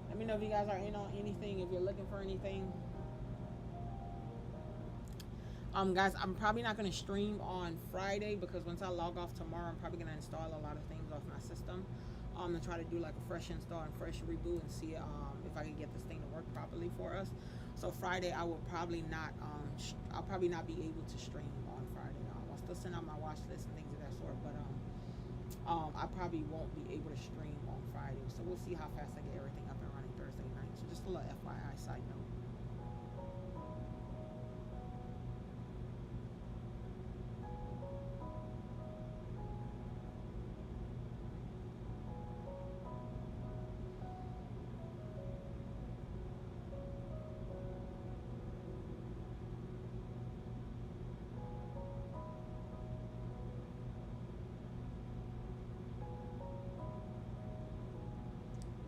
Let me know if you guys are in on anything, if you're looking for anything. Guys, I'm probably not going to stream on Friday because once I log off tomorrow, I'm probably going to install a lot of things off my system. And try to do like a fresh install and fresh reboot and see if I can get this thing to work properly for us. So Friday, I will probably not. I'll probably not be able to stream on Friday. I'll still send out my watch list and things of that sort, but I probably won't be able to stream on Friday. So we'll see how fast I get everything up and running Thursday night. So just a little FYI side note.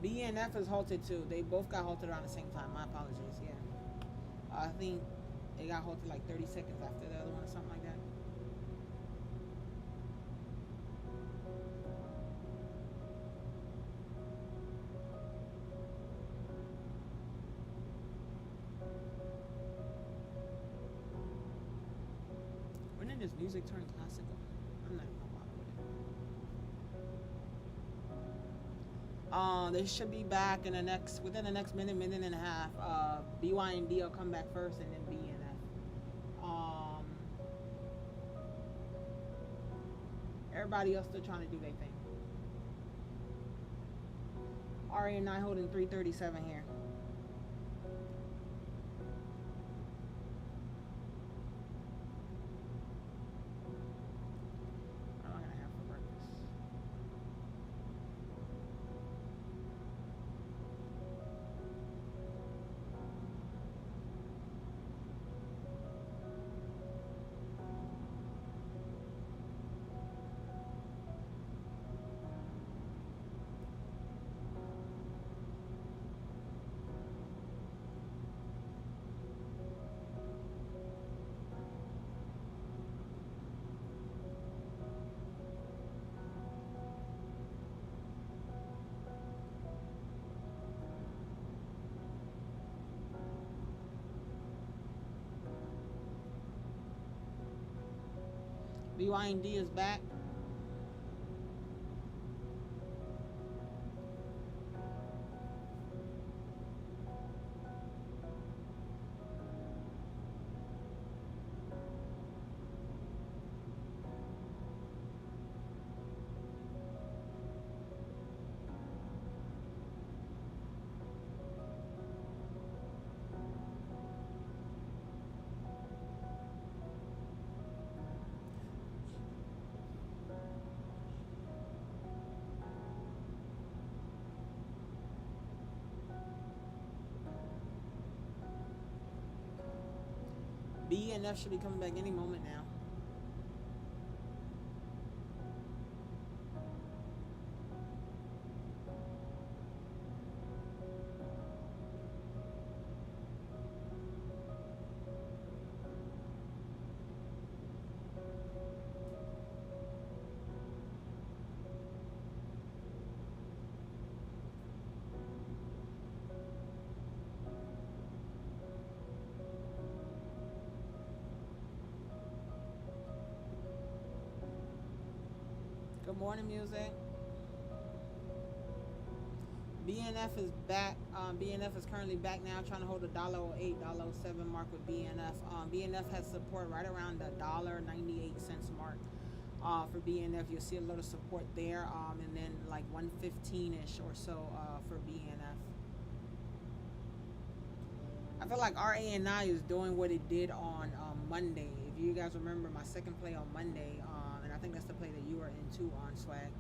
BNF is halted too. They both got halted around the same time. My apologies. Yeah. I think they got halted like 30 seconds after the other one or something like that. When did this music turn classical? I'm not even gonna bother with it. They should be back in within the next minute and a half. BYND will come back first, and then BNF. Everybody else still trying to do their thing. RA9 holding 337 here. BYND is back. BNF should be coming back any moment now. Good morning, music. BNF is back. BNF is currently back now, trying to hold the $1.08, $1.07 mark with BNF. BNF has support right around the $1.98 mark. For BNF, you'll see a little support there, and then like 115-ish or so for BNF. I feel like RANI is doing what it did on Monday. If you guys remember my second play on Monday, and I think that's the play that you were in too on Swag.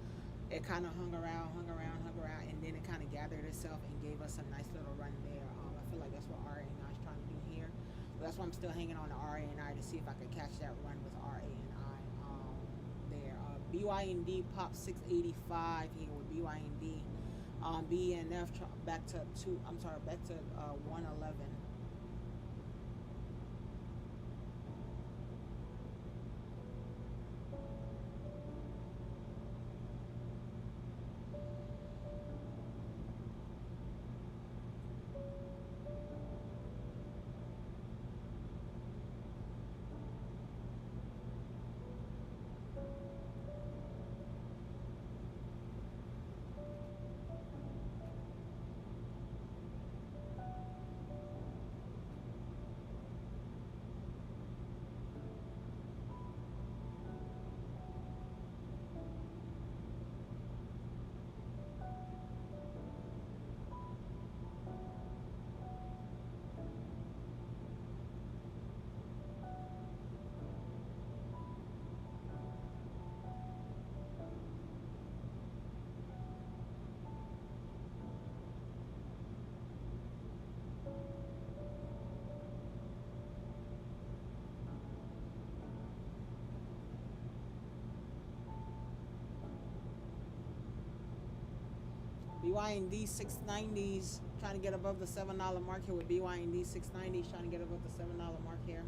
It kind of hung around, and then it kind of gathered itself and gave us a nice little run there. I feel like that's what RANI is trying to do here. So that's why I'm still hanging on to RANI to see if I could catch that run with RANI there. BYND popped 685 here with BYND. BNF back to 111. BYND 690s trying to get above the $7 mark here with BYND 690s trying to get above the $7 mark here.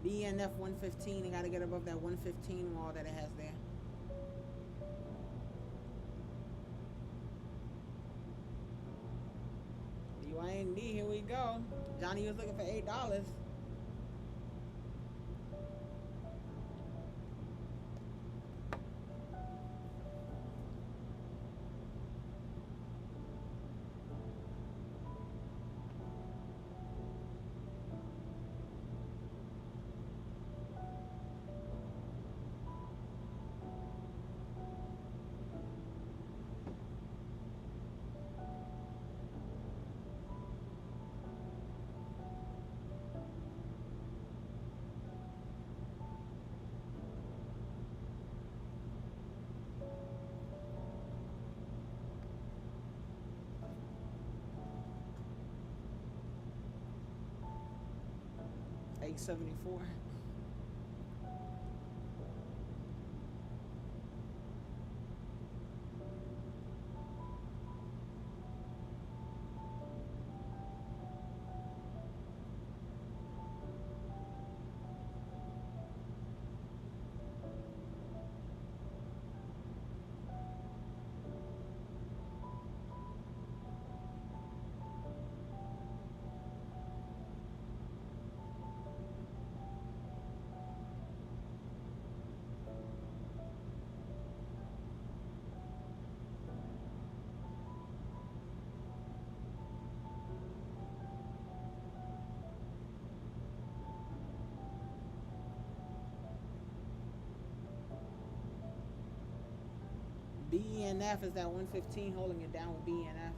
BNF 115, they got to get above that 115 wall that it has there. BYND, here we go. Johnny was looking for $8. $8.74. BNF is that 115 holding it down with BNF.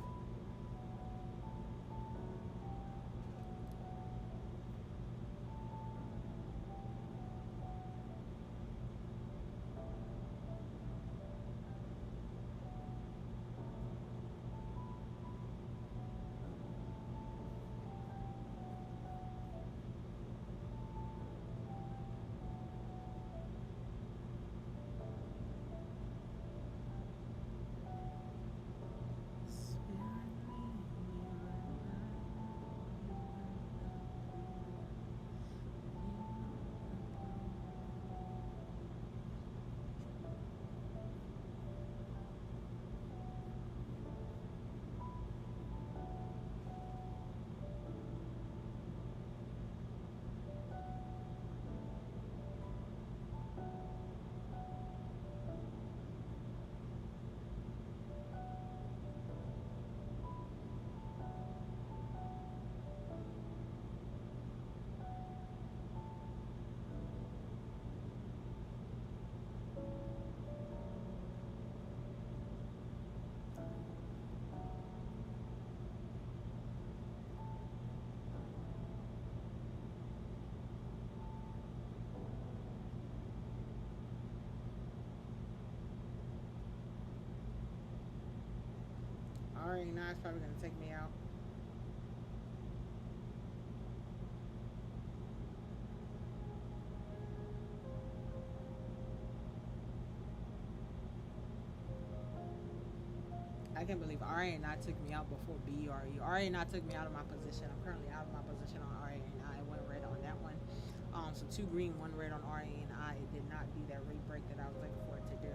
RA9 is probably going to take me out. I can't believe RA9 took me out before BRU. RA9 took me out of my position. I'm currently out of my position on RA9. I went red on that one. So 2 green, 1 red on RA9. It did not do that rate break that I was looking for it to do.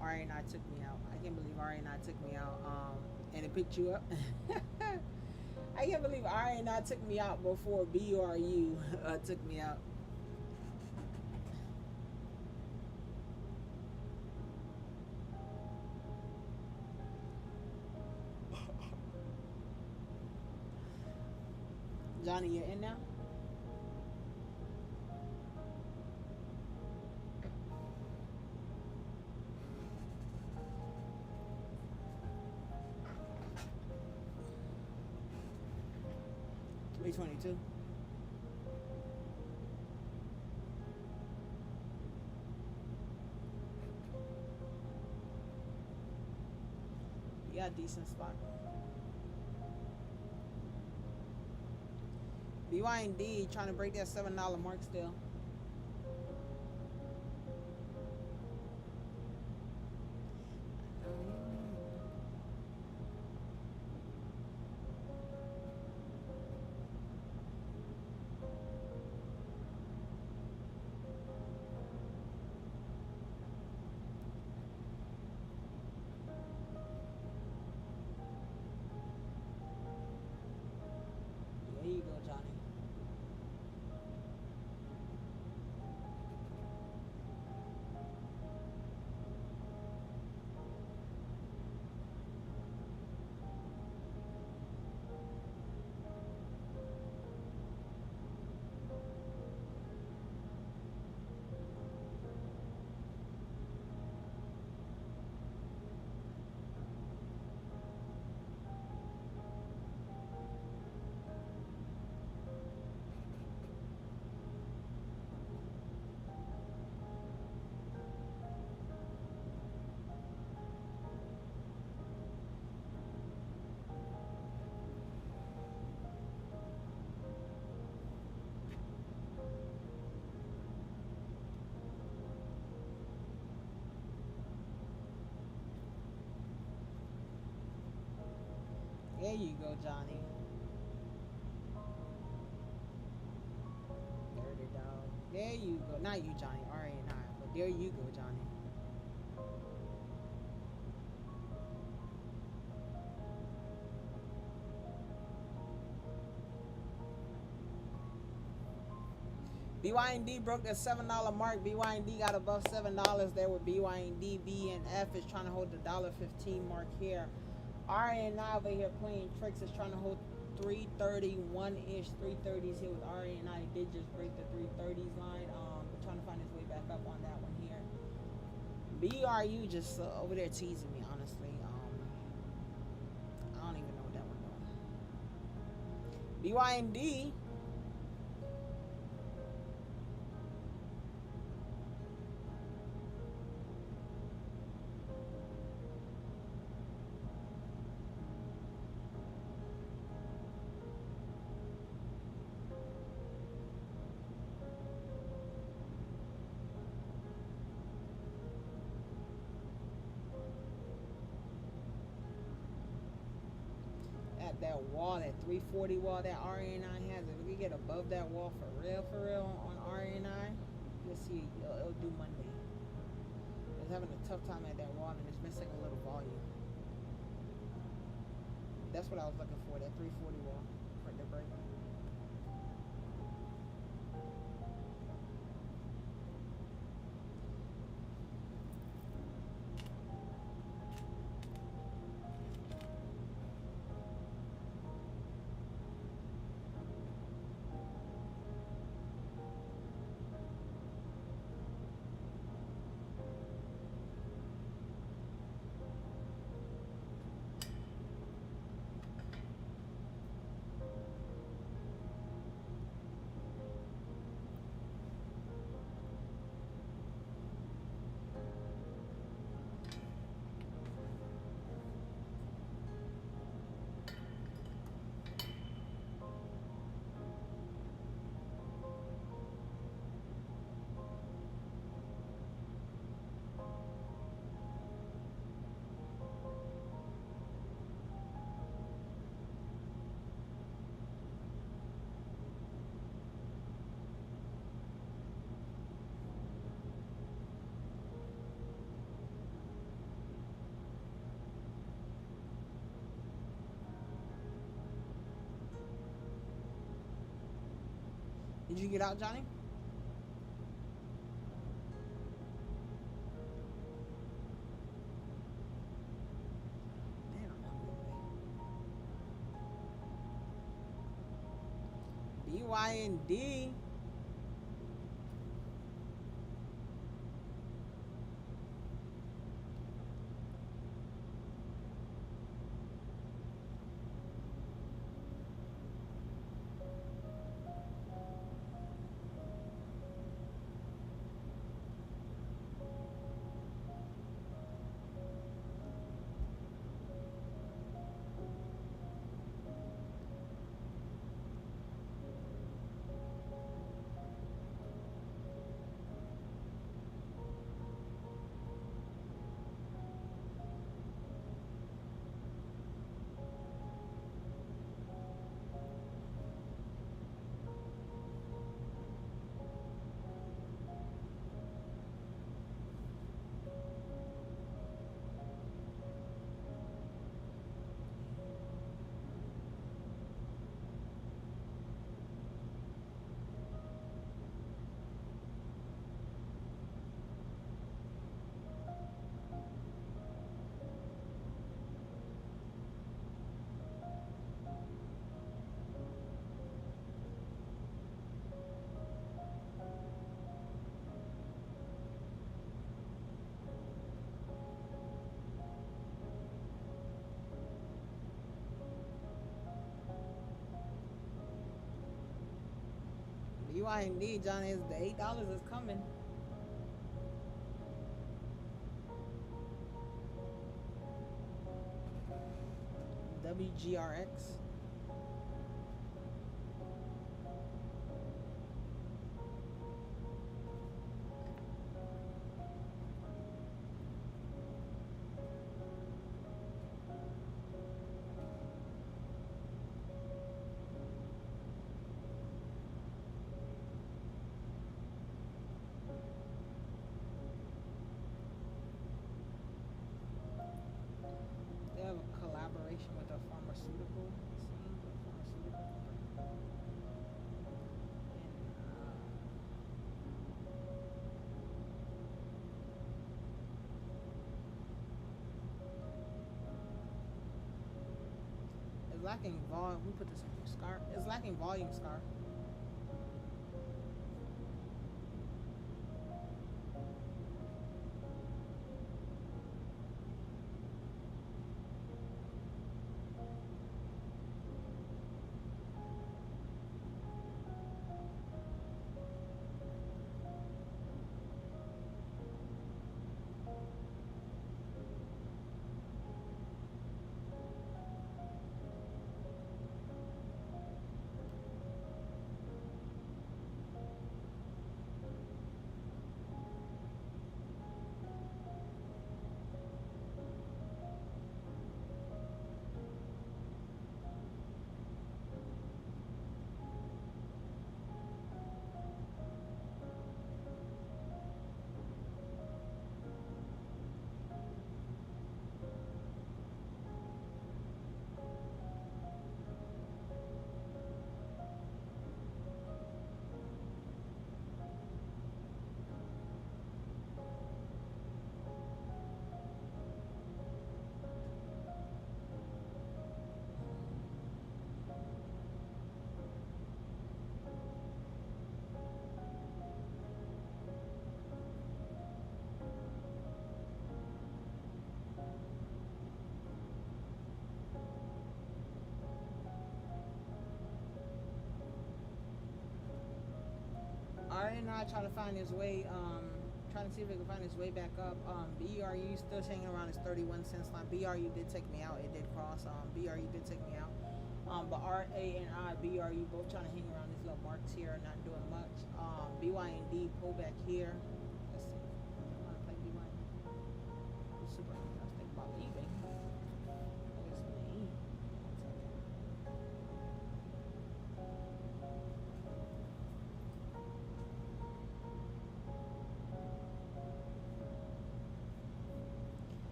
RA9 took me out. I can't believe RA9 took me out. And it picked you up. I can't believe RA9 took me out before BRU took me out. Johnny, you're in now? $322. You got a decent spot. BYND trying to break that $7 mark still. There you go, Johnny. There you go, Johnny. Dirty dog. There you go. Not you, Johnny. RA9. But there you go, Johnny. BYND broke that $7 mark. BYND got above $7 there with BYND. B and F is trying to hold the $1.15 mark here. RA9 over here playing tricks, is trying to hold 331-ish, 330s here with RA9. He did just break the 330s line. But trying to find his way back up on that one here. BRU just over there teasing me, honestly. I don't even know what that one doing. BYND. At that wall, that 340 wall that RA9 has, if we get above that wall for real on RA9, you'll see it'll do Monday. It's having a tough time at that wall and it's missing a little volume. That's what I was looking for, that 340 wall for the break. Did you get out, Johnny? Man, I'm hungry. BYND. BYND, Johnny, is the $8 is coming. WGRX. They have a collaboration with a pharmaceutical, it seems, a pharmaceutical company. It's lacking volume. We put this on your scar. It's lacking volume, scar. RNI trying to find his way, trying to see if it can find his way back up. BRU still hanging around his 31 cents line. BRU did take me out. It did cross. BRU did take me out. But RA and BRU both trying to hang around these little marks here, not doing much. BYND pull back here. Let's see. I want to play BYND. Super. I was thinking about leaving. I guess me.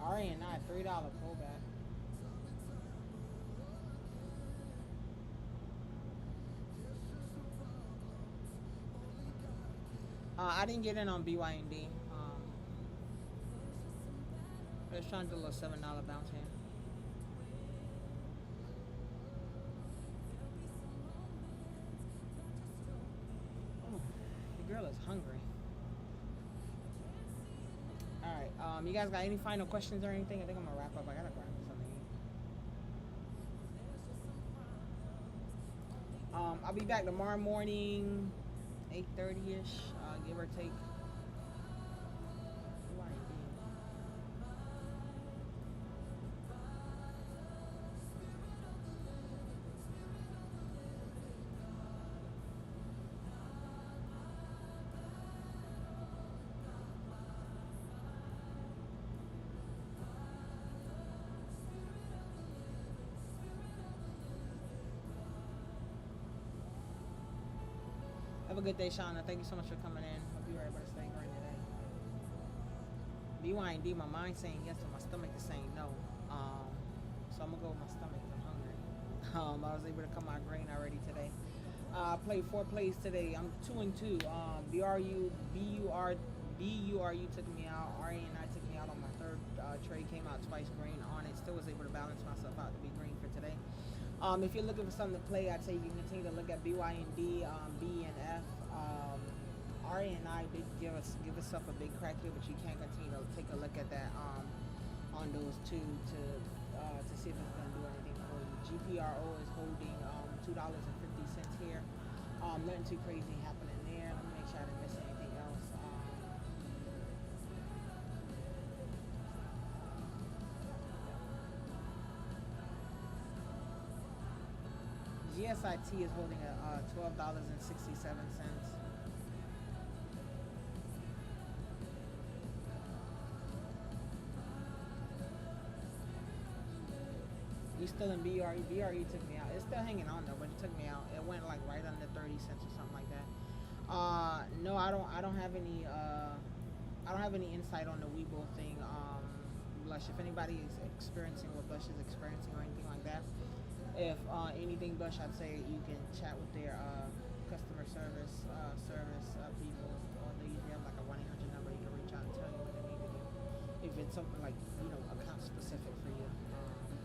RA&I $3 pullback. I didn't get in on BYND. I was trying to do a little $7 bounce here. Oh, the girl is hungry. All right. You guys got any final questions or anything? I think I'm gonna wrap up. I gotta grab something. I'll be back tomorrow morning, 8:30ish, give or take. Have a good day, Shauna. Thank you so much for coming in. Hope you were able to stay during today. BYND, my mind's saying yes, but my stomach is saying no. So I'm gonna go with my stomach because I'm hungry. I was able to come out green already today. I played 4 plays today. I'm 2-2. BURU took me out. RA&I took me out on my third trade. Came out twice green on it. Still was able to balance myself out to be green for today. If you're looking for something to play, I'd say you can continue to look at BYND, B and F. RA&I did give itself a big crack here, but you can continue to take a look at that on those two to see if it's going to do anything for you. GPRO is holding $2.50 here. Nothing too crazy happening there. Let me make sure I didn't miss anything else. GSIT is holding at $12.67. You still in BRE? BRE took me out. It's still hanging on though, but it took me out. It went like right under 30 cents or something like that. No, I don't have any. I don't have any insight on the Weibo thing. Blush. If anybody is experiencing what Blush is experiencing or anything like that, if anything Blush, I'd say you can chat with their customer service people, or they usually have like a 1-800 number you can reach out and tell you what they need to do. If it's something like account specific for you,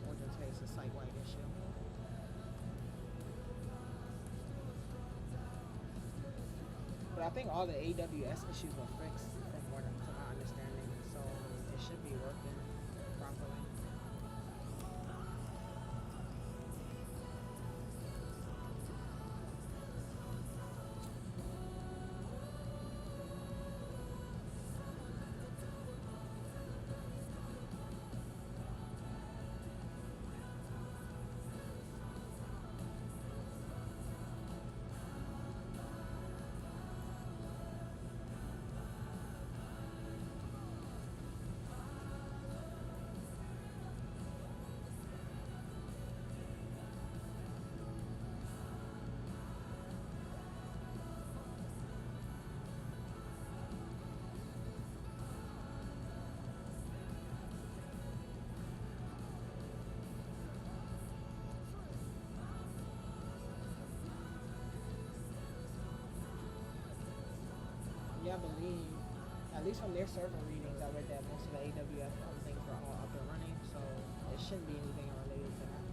or just say it's a site-wide issue. But I think all the AWS issues were fixed, from what to my understanding, so it should be working properly. Yeah, I believe, at least from their server readings, I read that most of the AWS things were all up and running, so it shouldn't be anything related to that.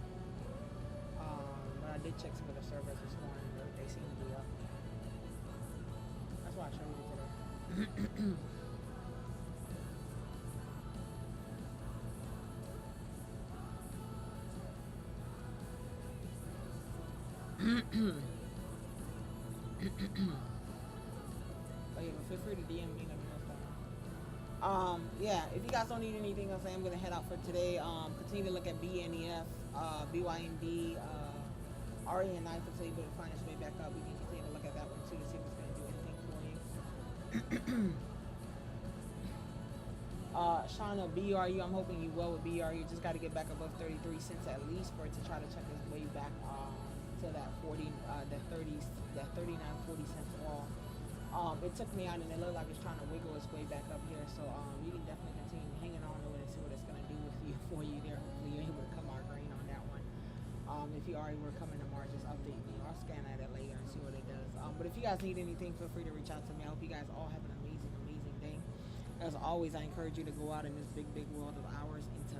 But I did check some of the servers this morning, they seem to be up. That's why I traded today. But yeah, feel free to DM me. Let me know. Yeah, if you guys don't need anything else, I am gonna head out for today. Continue to look at BNEF, BYND, RA&I for able to find its way back up. We can continue to look at that one too to see if it's gonna do anything for you. Shauna, BRU, I'm hoping you well with BRU. Just got to get back above 33 cents at least for it to try to check its way back to that 40, that 30, that 39.40 cents wall. It took me out and it looked like it's trying to wiggle its way back up here. So you can definitely continue hanging on to it and see what it's gonna do. he already were coming tomorrow, just update me. I'll scan at it later and see what it does. But if you guys need anything, feel free to reach out to me. I hope you guys all have an amazing, amazing day. As always, I encourage you to go out in this big, big world of ours and to